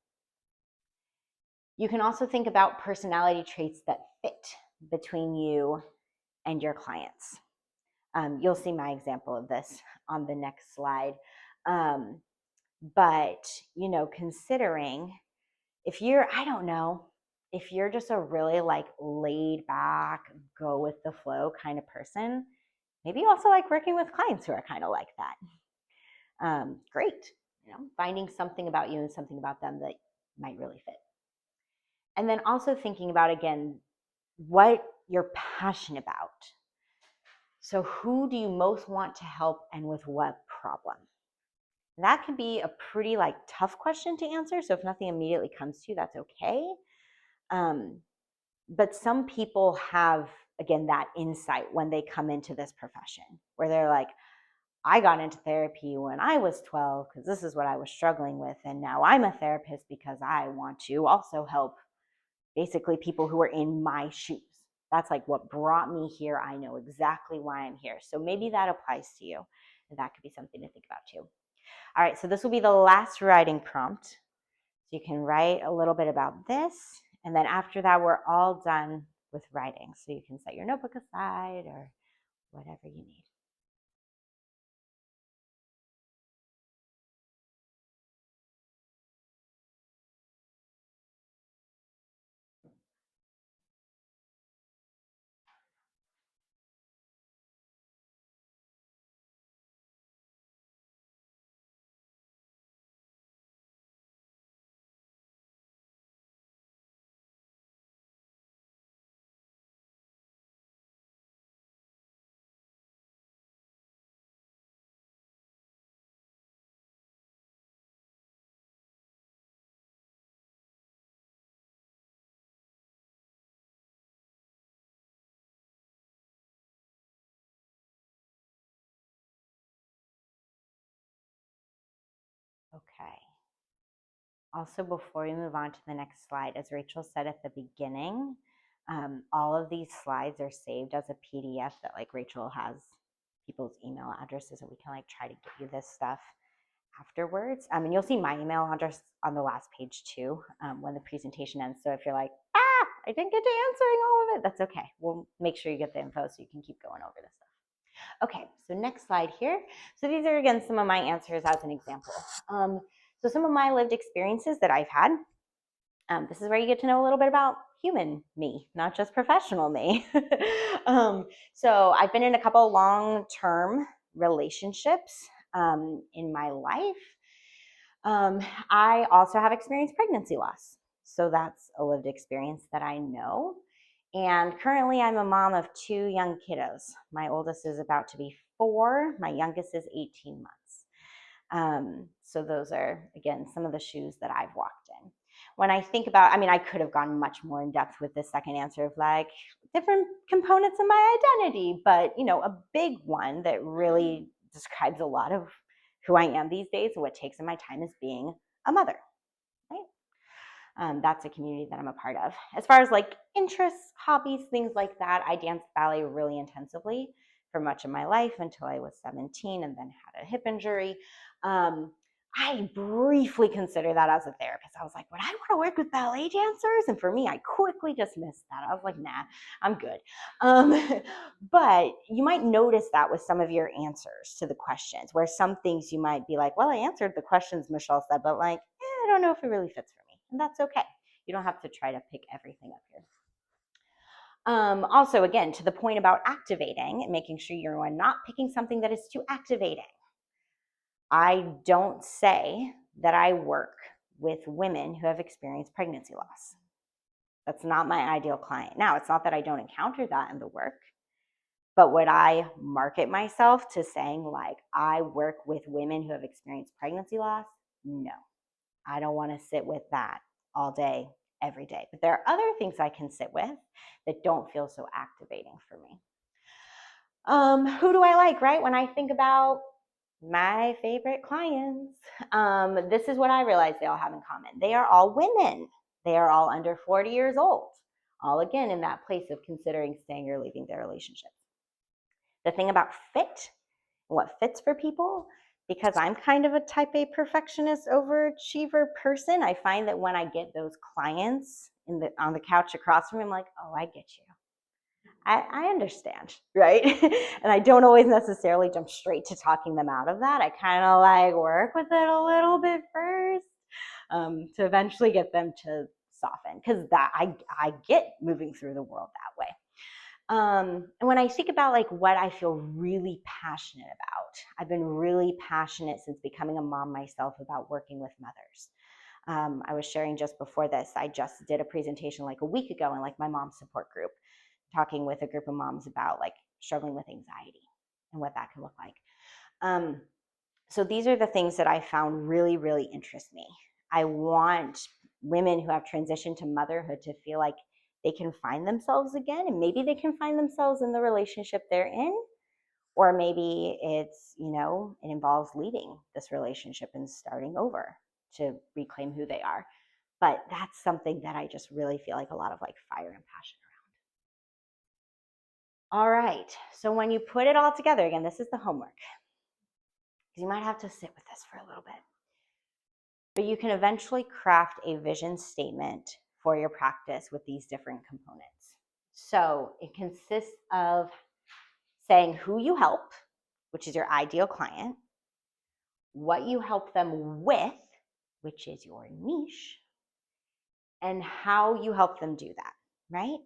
You can also think about personality traits that fit between you and your clients. You'll see my example of this on the next slide. But, considering if you're, I don't know, if you're just a really like laid back, go with the flow kind of person, maybe you also like working with clients who are kind of like that. Great. Finding something about you and something about them that might really fit. And then also thinking about, again, what you're passionate about. So who do you most want to help and with what problem? That can be a pretty like tough question to answer. So if nothing immediately comes to you, that's okay. But some people have, again, that insight when they come into this profession where they're like, I got into therapy when I was 12 because this is what I was struggling with. And now I'm a therapist because I want to also help basically people who are in my shoes. That's like what brought me here. I know exactly why I'm here. So maybe that applies to you. That could be something to think about too. All right, so this will be the last writing prompt. So you can write a little bit about this. And then after that, we're all done with writing. So you can set your notebook aside or whatever you need. Okay. Also, before we move on to the next slide, as Rachel said at the beginning, all of these slides are saved as a PDF that like Rachel has people's email addresses, and we can like try to get you this stuff afterwards. And you'll see my email address on the last page too when the presentation ends. So if you're like, I didn't get to answering all of it, that's okay. We'll make sure you get the info so you can keep going over this stuff. Okay, so next slide here. So these are, again, some of my answers as an example. So some of my lived experiences that I've had, this is where you get to know a little bit about human me, not just professional me. So I've been in a couple long-term relationships in my life. I also have experienced pregnancy loss. So that's a lived experience that I know. And currently, I'm a mom of 2 young kiddos. My oldest is about to be 4, my youngest is 18 months. So those are, again, some of the shoes that I've walked in. When I think about, I mean, I could have gone much more in depth with this second answer of like different components of my identity, but a big one that really describes a lot of who I am these days and what takes in my time is being a mother, right? That's a community that I'm a part of. As far as like interests, hobbies, things like that, I danced ballet really intensively for much of my life until I was 17 and then had a hip injury. I briefly considered that as a therapist. I was like, would I want to work with ballet dancers? And for me, I quickly dismissed that. I was like, nah, I'm good. But you might notice that with some of your answers to the questions, where some things you might be like, well, I answered the questions Michelle said, but like, I don't know if it really fits for me. And that's okay. You don't have to try to pick everything up here. Also, again, to the point about activating and making sure you're not picking something that is too activating. I don't say that I work with women who have experienced pregnancy loss. That's not my ideal client. Now, it's not that I don't encounter that in the work, but would I market myself to saying like I work with women who have experienced pregnancy loss? No, I don't want to sit with that all day, every day. But there are other things I can sit with that don't feel so activating for me. Who do I like, right? When I think about my favorite clients, this is what I realize they all have in common. They are all women. They are all under 40 years old. All again in that place of considering staying or leaving their relationship. The thing about fit, what fits for people, because I'm kind of a type A perfectionist overachiever person, I find that when I get those clients on the couch across from me, I'm like, oh, I get you. I understand, right? And I don't always necessarily jump straight to talking them out of that. I kind of like work with it a little bit first to eventually get them to soften, because that I get moving through the world that way. And when I think about like what I feel really passionate about, I've been really passionate since becoming a mom myself about working with mothers. I was sharing just before this, I just did a presentation like a week ago in like my mom's support group, talking with a group of moms about like struggling with anxiety and what that can look like. So these are the things that I found really, really interest me. I want women who have transitioned to motherhood to feel like they can find themselves again, and maybe they can find themselves in the relationship they're in, or maybe it's, it involves leaving this relationship and starting over to reclaim who they are. But that's something that I just really feel like a lot of like fire and passion around. All right, so when you put it all together, again, this is the homework, because you might have to sit with this for a little bit. But you can eventually craft a vision statement for your practice with these different components. So it consists of saying who you help, which is your ideal client, what you help them with, which is your niche, and how you help them do that, right?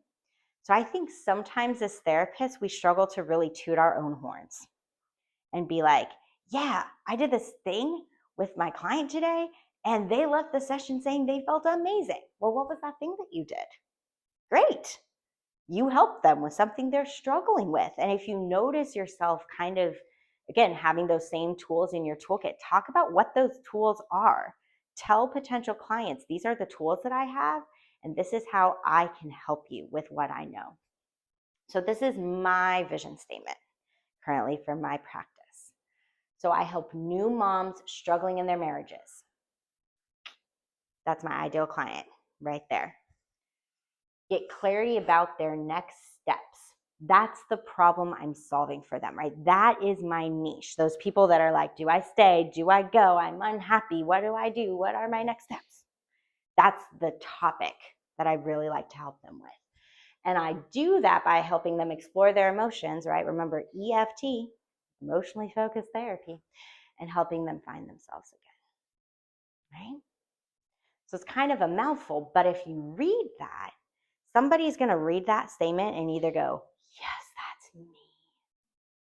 So I think sometimes as therapists, we struggle to really toot our own horns and be like, yeah, I did this thing with my client today and they left the session saying they felt amazing. Well, what was that thing that you did? Great. You helped them with something they're struggling with. And if you notice yourself kind of, again, having those same tools in your toolkit, talk about what those tools are. Tell potential clients, these are the tools that I have, and this is how I can help you with what I know. So this is my vision statement currently for my practice. So I help new moms struggling in their marriages. That's my ideal client right there. Get clarity about their next steps. That's the problem I'm solving for them, right? That is my niche. Those people that are like, do I stay? Do I go? I'm unhappy. What do I do? What are my next steps? That's the topic that I really like to help them with. And I do that by helping them explore their emotions, right? Remember EFT, emotionally focused therapy, and helping them find themselves again, right? So it's kind of a mouthful, but if you read that, somebody's going to read that statement and either go, yes, that's me.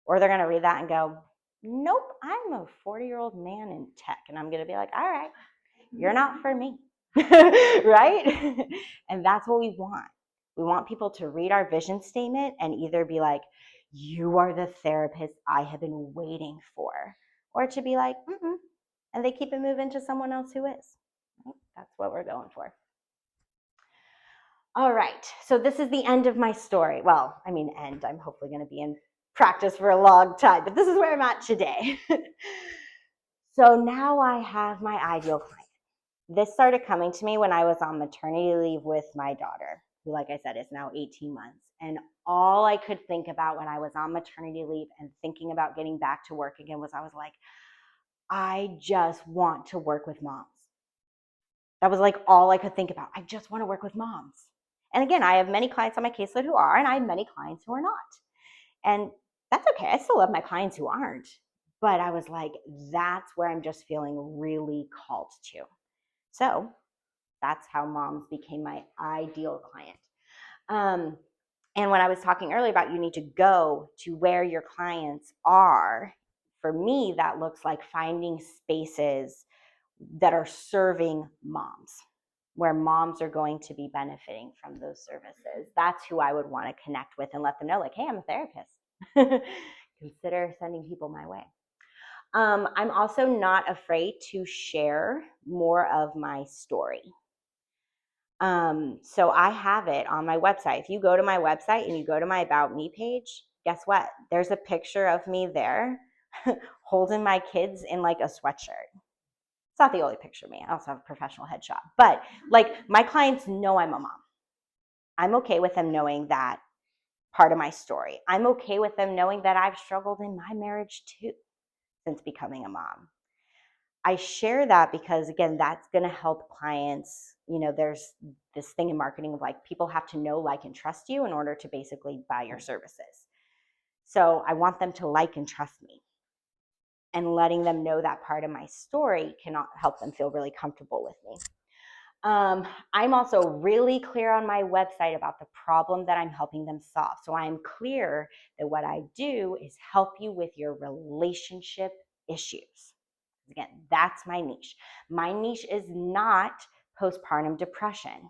Or they're going to read that and go, nope, I'm a 40-year-old man in tech. And I'm going to be like, all right, you're not for me. right? And that's what we want. We want people to read our vision statement and either be like, you are the therapist I have been waiting for, or to be like, and they keep it moving to someone else who is. That's what we're going for. All right, so this is the end of my story. Well, I mean, end. I'm hopefully going to be in practice for a long time, but this is where I'm at today. So now I have my ideal client. This started coming to me when I was on maternity leave with my daughter, who, like I said, is now 18 months. And all I could think about when I was on maternity leave and thinking about getting back to work again was I was like, I just want to work with moms. That was like all I could think about. I just want to work with moms. And again, I have many clients on my caseload who are, and I have many clients who are not. And that's okay. I still love my clients who aren't. But I was like, that's where I'm just feeling really called to. So that's how moms became my ideal client. And when I was talking earlier about you need to go to where your clients are, for me, that looks like finding spaces that are serving moms, where moms are going to be benefiting from those services. That's who I would want to connect with and let them know, like, hey, I'm a therapist. Consider sending people my way. I'm also not afraid to share more of my story. So I have it on my website. If you go to my website and you go to my About Me page, guess what? There's a picture of me there holding my kids in like a sweatshirt. It's not the only picture of me. I also have a professional headshot. But like my clients know I'm a mom. I'm okay with them knowing that part of my story. I'm okay with them knowing that I've struggled in my marriage too since becoming a mom. I share that because, again, that's going to help clients. You know, there's this thing in marketing of like people have to know, like, and trust you in order to basically buy your services. So I want them to like and trust me. And letting them know that part of my story can help them feel really comfortable with me. I'm also really clear on my website about the problem that I'm helping them solve. So I'm clear that what I do is help you with your relationship issues. Again, that's my niche. My niche is not postpartum depression.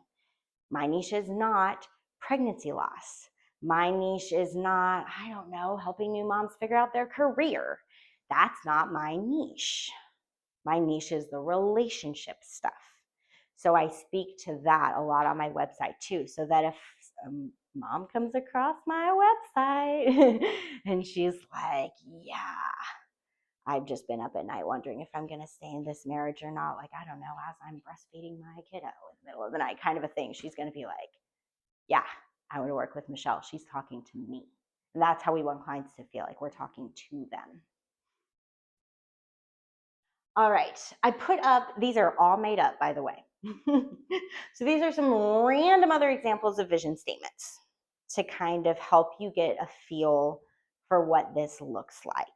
My niche is not pregnancy loss. My niche is not, I don't know, helping new moms figure out their career. That's not my niche. My niche is the relationship stuff. So I speak to that a lot on my website too, so that if a mom comes across my website and she's like, yeah, I've just been up at night wondering if I'm going to stay in this marriage or not. Like, I don't know, as I'm breastfeeding my kiddo in the middle of the night, kind of a thing. She's going to be like, yeah, I want to work with Michelle. She's talking to me. And that's how we want clients to feel, like we're talking to them. All right, I put up, these are all made up, by the way. So these are some random other examples of vision statements to kind of help you get a feel for what this looks like.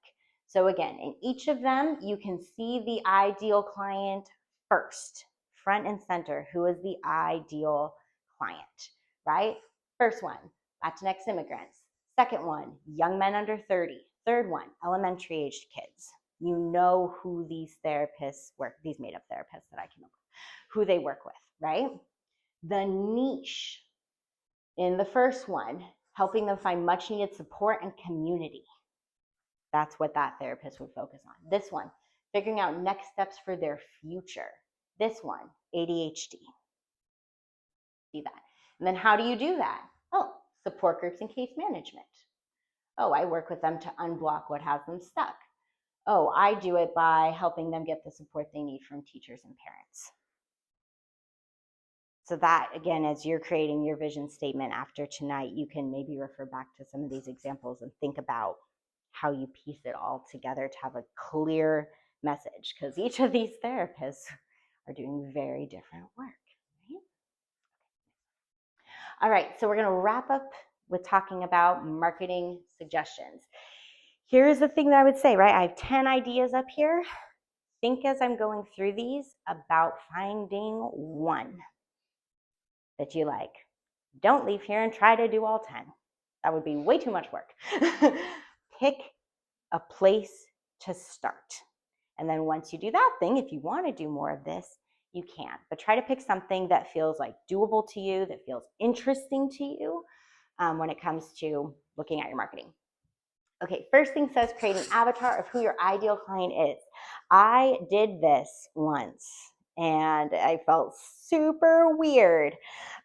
So again, in each of them, you can see the ideal client first, front and center. Who is the ideal client, right? First one, Latinx immigrants. Second one, young men under 30. Third one, elementary aged kids. You know who these therapists work, these made up therapists that I came up with, who they work with, right? The niche in the first one, helping them find much needed support and community. That's what that therapist would focus on. This one, figuring out next steps for their future. This one, ADHD. See that. And then how do you do that? Oh, support groups and case management. Oh, I work with them to unblock what has them stuck. Oh, I do it by helping them get the support they need from teachers and parents. So that, again, as you're creating your vision statement after tonight, you can maybe refer back to some of these examples and think about how you piece it all together to have a clear message, because each of these therapists are doing very different work. Right? All right, so we're going to wrap up with talking about marketing suggestions. Here's the thing that I would say, right? I have 10 ideas up here. Think as I'm going through these about finding one that you like. Don't leave here and try to do all 10. That would be way too much work. Pick a place to start. And then once you do that thing, if you want to do more of this, you can. But try to pick something that feels like doable to you, that feels interesting to you when it comes to looking at your marketing. Okay, first thing says create an avatar of who your ideal client is. I did this once and I felt super weird.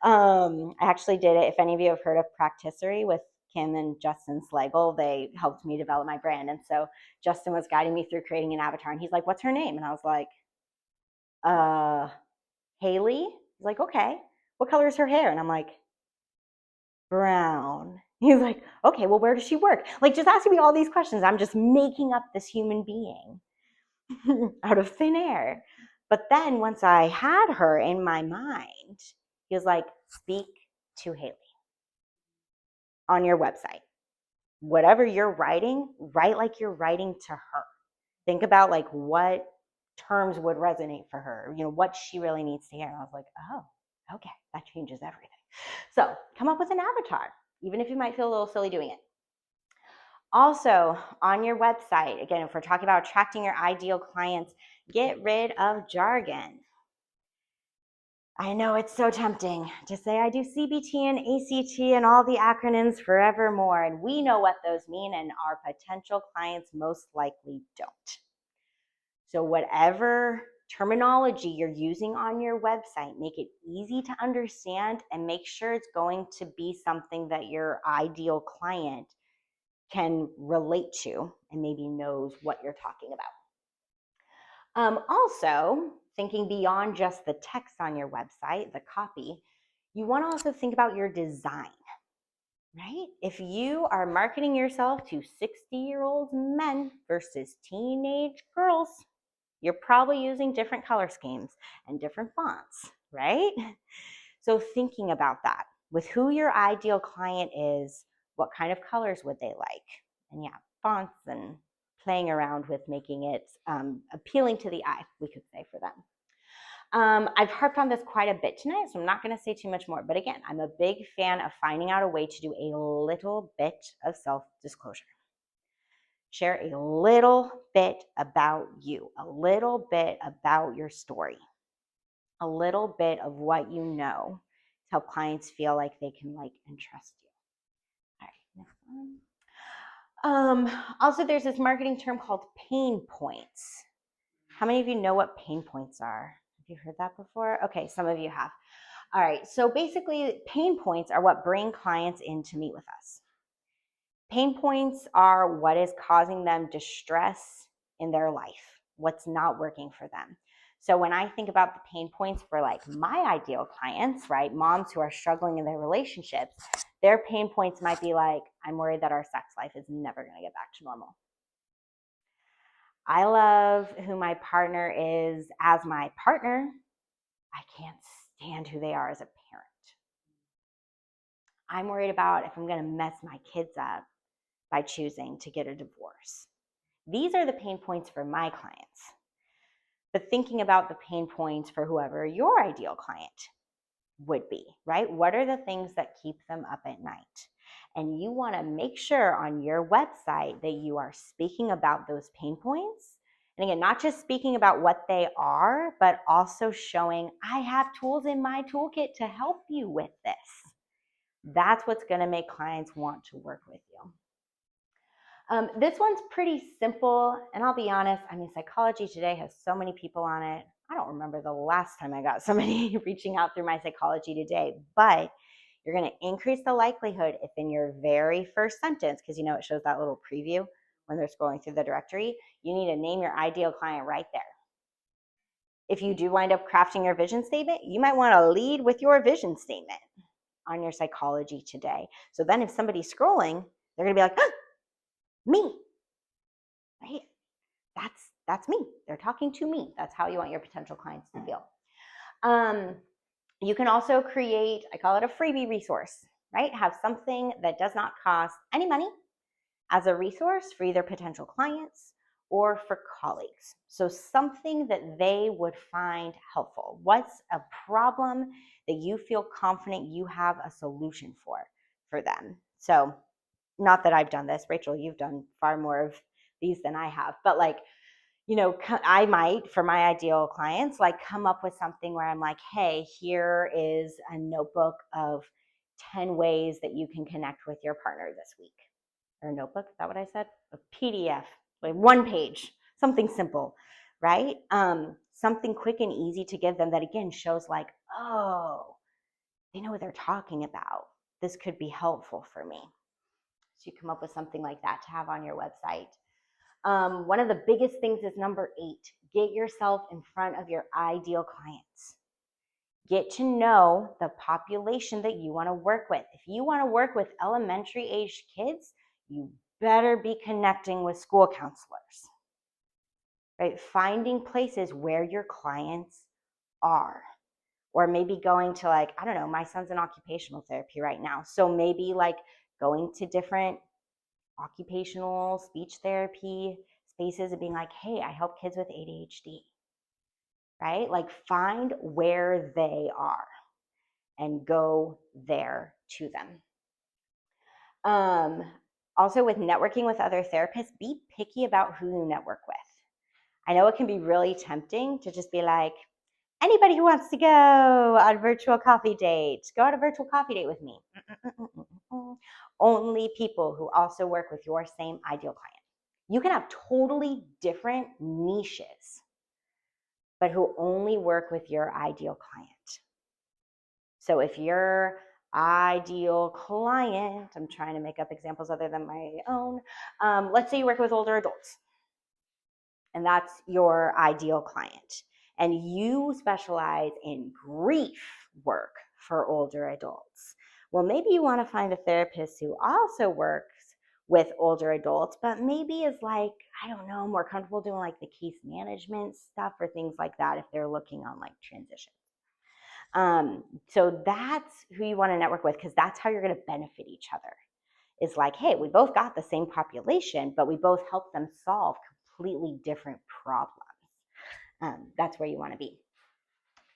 I actually did it. If any of you have heard of Practicery with Kim and Justin Slagle, they helped me develop my brand. And so Justin was guiding me through creating an avatar and he's like, what's her name? And I was like, Haley. He's like, okay, what color is her hair? And I'm like, brown. He's like, okay, well, where does she work? Like, just asking me all these questions. I'm just making up this human being out of thin air. But then once I had her in my mind, he was like, speak to Haley on your website. Whatever you're writing, write like you're writing to her. Think about like what terms would resonate for her, what she really needs to hear. And I was like, oh, okay, that changes everything. So come up with an avatar, even if you might feel a little silly doing it. Also, on your website, again, if we're talking about attracting your ideal clients, get rid of jargon. I know it's so tempting to say I do CBT and ACT and all the acronyms forevermore, and we know what those mean, and our potential clients most likely don't. So whatever terminology you're using on your website, make it easy to understand and make sure it's going to be something that your ideal client can relate to and maybe knows what you're talking about. Also, thinking beyond just the text on your website, the copy, you want to also think about your design, right? If you are marketing yourself to 60-year-old men versus teenage girls, you're probably using different color schemes and different fonts, right? So thinking about that with who your ideal client is, what kind of colors would they like? And yeah, fonts and playing around with making it appealing to the eye, we could say for them. I've harped on this quite a bit tonight, so I'm not going to say too much more. But again, I'm a big fan of finding out a way to do a little bit of self-disclosure. Share a little bit about you, a little bit about your story, a little bit of what you know to help clients feel like they can like and trust you. All right, next one. Also, there's this marketing term called pain points. How many of you know what pain points are? Have you heard that before? Okay, some of you have. All right, so basically, pain points are what bring clients in to meet with us. Pain points are what is causing them distress in their life, what's not working for them. So when I think about the pain points for like my ideal clients, right, moms who are struggling in their relationships, their pain points might be like, I'm worried that our sex life is never going to get back to normal. I love who my partner is as my partner. I can't stand who they are as a parent. I'm worried about if I'm going to mess my kids up by choosing to get a divorce. These are the pain points for my clients. But thinking about the pain points for whoever your ideal client would be, right? What are the things that keep them up at night? And you want to make sure on your website that you are speaking about those pain points. And again, not just speaking about what they are, but also showing I have tools in my toolkit to help you with this. That's what's going to make clients want to work with you. This one's pretty simple, and I'll be honest, Psychology Today has so many people on it. I don't remember the last time I got somebody reaching out through my Psychology Today, but you're going to increase the likelihood if in your very first sentence, because it shows that little preview when they're scrolling through the directory, you need to name your ideal client right there. If you do wind up crafting your vision statement, you might want to lead with your vision statement on your Psychology Today. So then if somebody's scrolling, they're going to be like, oh, me, right? That's me. They're talking to me. That's how you want your potential clients to feel. You can also create, I call it a freebie resource, right? Have something that does not cost any money as a resource for either potential clients or for colleagues. So something that they would find helpful. What's a problem that you feel confident you have a solution for them? So not that I've done this, Rachel, you've done far more of these than I have, but like I might, for my ideal clients, like come up with something where I'm like, hey, here is a notebook of 10 ways that you can connect with your partner this week. Or a notebook, is that what I said? A PDF, like 1 page, something simple, right? Something quick and easy to give them that, again, shows like, oh, they know what they're talking about. This could be helpful for me. So you come up with something like that to have on your website. One of the biggest things is number 8, get yourself in front of your ideal clients. Get to know the population that you want to work with. If you want to work with elementary aged kids, you better be connecting with school counselors, right? Finding places where your clients are, or maybe going to, like, I don't know, my son's in occupational therapy right now. So maybe like going to different occupational speech therapy spaces and being like, hey, I help kids with ADHD, right? Like find where they are and go there to them. Also, with networking with other therapists, be picky about who you network with. I know it can be really tempting to just be like, anybody who wants to go on a virtual coffee date, go on a virtual coffee date with me. Only people who also work with your same ideal client. You can have totally different niches, but who only work with your ideal client. So if your ideal client, I'm trying to make up examples other than my own. Let's say you work with older adults, and that's your ideal client. And you specialize in grief work for older adults. Well, maybe you want to find a therapist who also works with older adults, but maybe is like, I don't know, more comfortable doing like the case management stuff or things like that if they're looking on like transition. So that's who you want to network with, because that's how you're going to benefit each other. It's like, hey, we both got the same population, but we both help them solve completely different problems. That's where you want to be.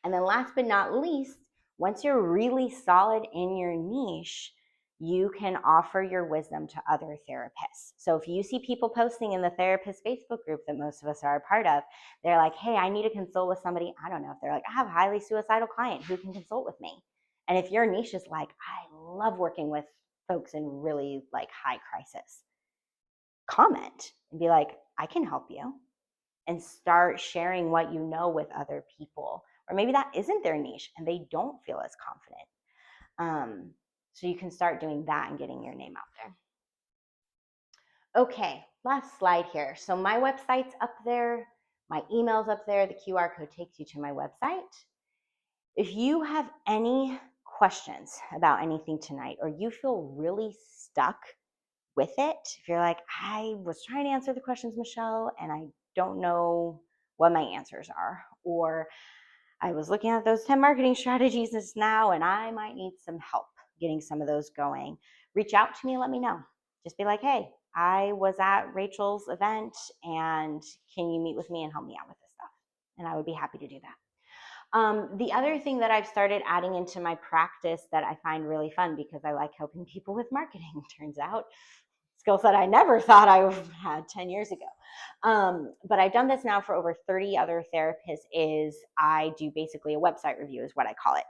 And then last but not least, once you're really solid in your niche, you can offer your wisdom to other therapists. So if you see people posting in the therapist Facebook group that most of us are a part of, they're like, hey, I need to consult with somebody. I don't know if they're like, I have a highly suicidal client who can consult with me. And if your niche is like, I love working with folks in really like high crisis, comment and be like, I can help you, and start sharing what you know with other people. Or maybe that isn't their niche and they don't feel as confident. So you can start doing that and getting your name out there. Okay, last slide here. So my website's up there, my email's up there, the QR code takes you to my website. If you have any questions about anything tonight, or you feel really stuck with it, if you're like, I was trying to answer the questions, Michelle, and I don't know what my answers are, or I was looking at those 10 marketing strategies just now and I might need some help getting some of those going, reach out to me and let me know. Just be like, hey, I was at Rachel's event and can you meet with me and help me out with this stuff? And I would be happy to do that. The other thing that I've started adding into my practice that I find really fun, because I like helping people with marketing, turns out, skill set I never thought I had 10 years ago. But I've done this now for over 30 other therapists, is I do basically a website review is what I call it.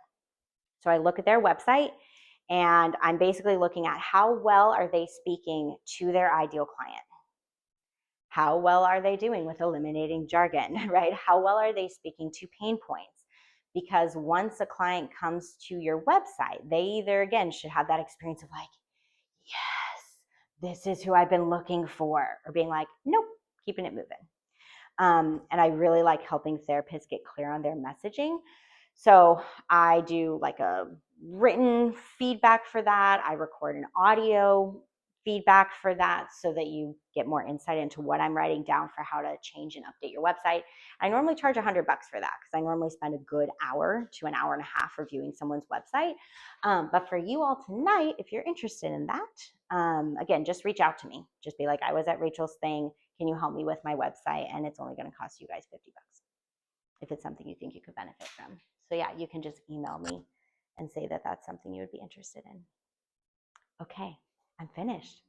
So I look at their website and I'm basically looking at how well are they speaking to their ideal client? How well are they doing with eliminating jargon, right? How well are they speaking to pain points? Because once a client comes to your website, they either, again, should have that experience of like, yes, this is who I've been looking for, or being like, nope, keeping it moving. And I really like helping therapists get clear on their messaging. So I do like a written feedback for that. I record an audio feedback for that so that you get more insight into what I'm writing down for how to change and update your website. I normally charge $100 for that because I normally spend a good hour to an hour and a half reviewing someone's website. But for you all tonight, if you're interested in that, again, just reach out to me. Just be like, I was at Rachel's thing. Can you help me with my website? And it's only going to cost you guys $50 if it's something you think you could benefit from. So yeah, you can just email me and say that that's something you would be interested in. Okay, I'm finished.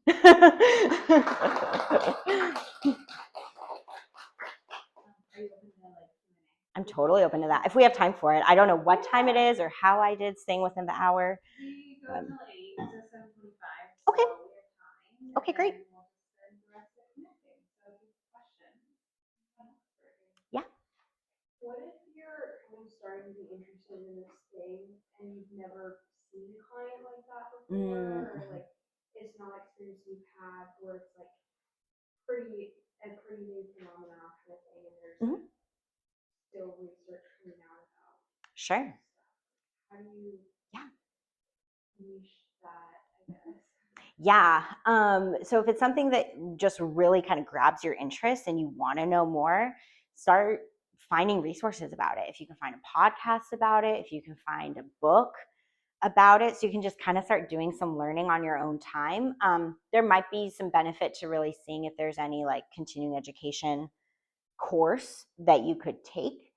totally open to that if we have time for it. I don't know what time it is or how I did staying within the hour. We go till 8 to 7:25. Okay. So we have time. Okay, great. We'll just spend the rest of it connecting. So question. Yeah. What if you're kind of starting to be interested in this thing and you've never seen a client like that before, or like it's not experience you've had where it's like pretty new phenomenon kind of thing, and there's like still research coming out about Sure. stuff. How do you niche that, I guess? Yeah. So if it's something that just really kind of grabs your interest and you want to know more, start finding resources about it. If you can find a podcast about it, if you can find a book about it, so you can just kind of start doing some learning on your own time. There might be some benefit to really seeing if there's any like continuing education course that you could take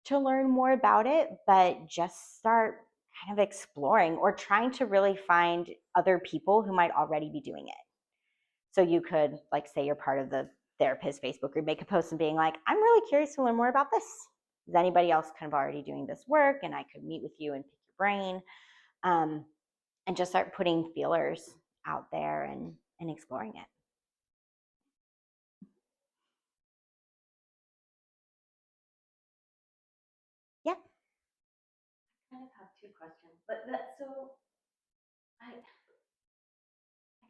to learn more about it, but just start kind of exploring or trying to really find other people who might already be doing it. So you could, like, say you're part of the therapist Facebook group, make a post and being like, I'm really curious to learn more about this. Is anybody else kind of already doing this work? And I could meet with you and pick your brain, and just start putting feelers out there and exploring it. Yeah. I kind of have two questions, but I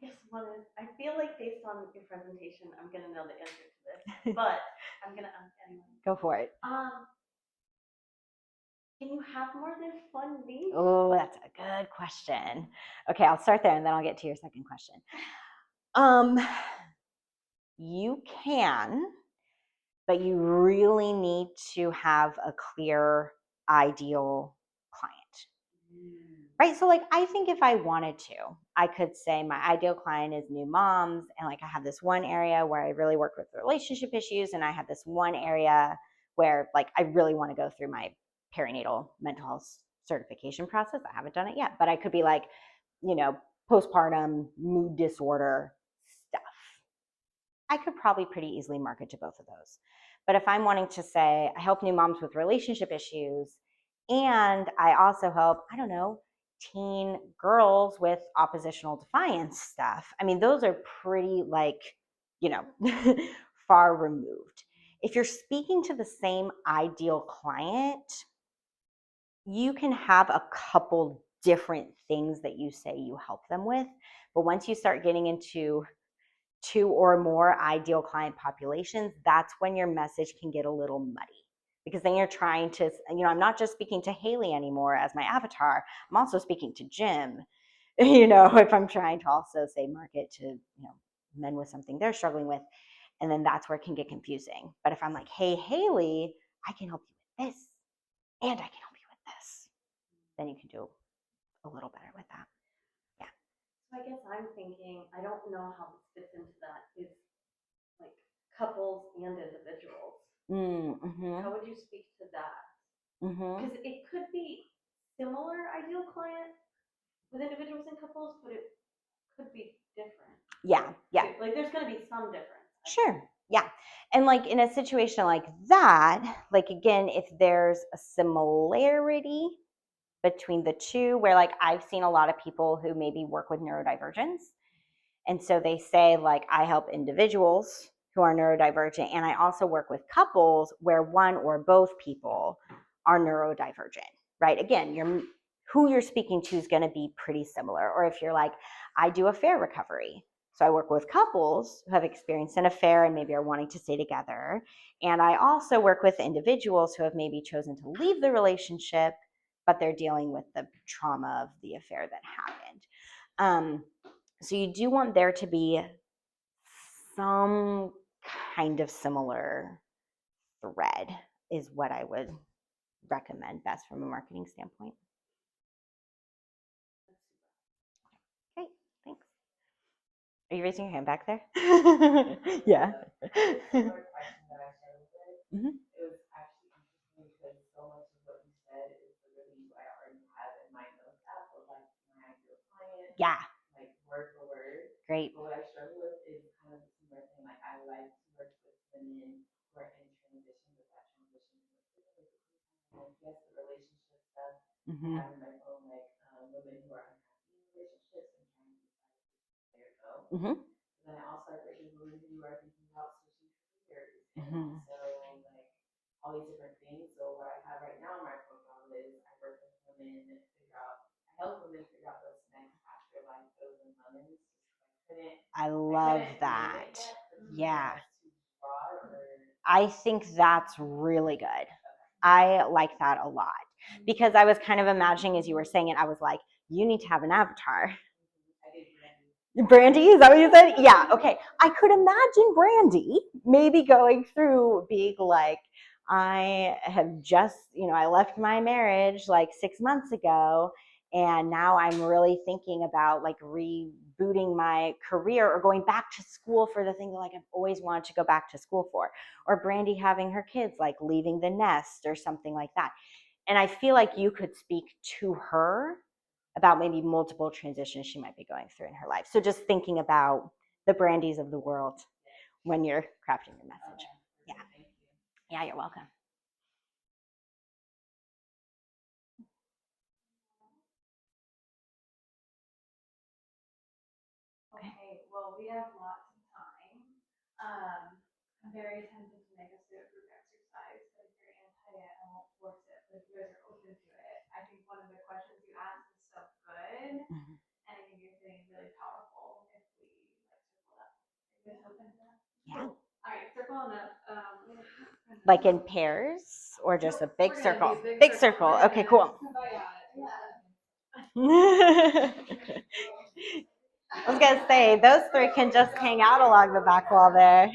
guess one is, I feel like based on your presentation, I'm gonna know the answer to this, but I'm gonna ask anyway. Go for it. Can you have more than one niche? Oh, that's a good question. Okay, I'll start there and then I'll get to your second question. You can, but you really need to have a clear ideal client. Right? So like I think if I wanted to, I could say my ideal client is new moms, and like I have this one area where I really work with relationship issues, and I have this one area where like I really want to go through my perinatal mental health certification process. I haven't done it yet, but I could be like, postpartum mood disorder stuff. I could probably pretty easily market to both of those. But if I'm wanting to say I help new moms with relationship issues, and I also help, I don't know, teen girls with oppositional defiance stuff. I mean, those are pretty like, far removed. If you're speaking to the same ideal client, you can have a couple different things that you say you help them with. But once you start getting into 2 or more ideal client populations, that's when your message can get a little muddy. Because then you're trying to, I'm not just speaking to Haley anymore as my avatar, I'm also speaking to Jim. If I'm trying to also say market to, men with something they're struggling with. And then that's where it can get confusing. But if I'm like, hey, Haley, I can help you with this, and I can help you with this, then you can do a little better with that. Yeah. So I guess I'm thinking, I don't know how this fits into that, is like couples and individuals. How would you speak to that? Because it could be similar ideal client with individuals and couples, but it could be different. Yeah. Like there's going to be some difference. Sure. Yeah. And like in a situation like that, like again, if there's a similarity between the two, where like I've seen a lot of people who maybe work with neurodivergence. And so they say, like, I help individuals who are neurodivergent, and I also work with couples where one or both people are neurodivergent, right? Again, who you're speaking to is going to be pretty similar. Or if you're like, I do affair recovery. So I work with couples who have experienced an affair and maybe are wanting to stay together. And I also work with individuals who have maybe chosen to leave the relationship, but they're dealing with the trauma of the affair that happened. So you do want there to be some kind of similar thread is what I would recommend best from a marketing standpoint. Great, thanks. Are you raising your hand back there? Yeah. Another question that I started with, it was actually interesting because so much of what you said is literally what I already have in my notes app of like my ideal client. Yeah. Like word for word. Great. But what I struggle with is kind of a similar thing. Like I like to work with women who are in transition, but that transition is like Mm-hmm. I have in my phone like women who are unhappy in relationships and trying to decide where to go. Mm-hmm. And then I also have like women who are thinking about switching careers. Mm-hmm. So like all these different things. So what I have right now in my profile is I work with women figure out, I help women figure out what's next after life goes and lemons. I love that. Yeah. Too broad or I think that's really good. I like that a lot because I was kind of imagining as you were saying it, I was like, you need to have an avatar. I did Brandy. Brandy, is that what you said? Yeah, okay. I could imagine Brandy maybe going through being like, I have just, I left my marriage like 6 months ago, and now I'm really thinking about like rebooting my career or going back to school for the thing that like I've always wanted to go back to school for. Or Brandy having her kids, like leaving the nest or something like that. And I feel like you could speak to her about maybe multiple transitions she might be going through in her life. So just thinking about the Brandies of the world when you're crafting your message. Yeah. Yeah, you're welcome. Okay, well, we have lots of time. I'm very tempted to make us do a group exercise, but if you're anti it, I won't force it. But if you guys are open to it, I think one of the questions you asked is so good, and I think it's getting really powerful if we like circle up. Are you guys open to that? Yeah. All right, circle on up. Like in pairs or just a big We're gonna circle? do a Big circle. Okay, cool. I was going to say, those three can just hang out along the back wall there.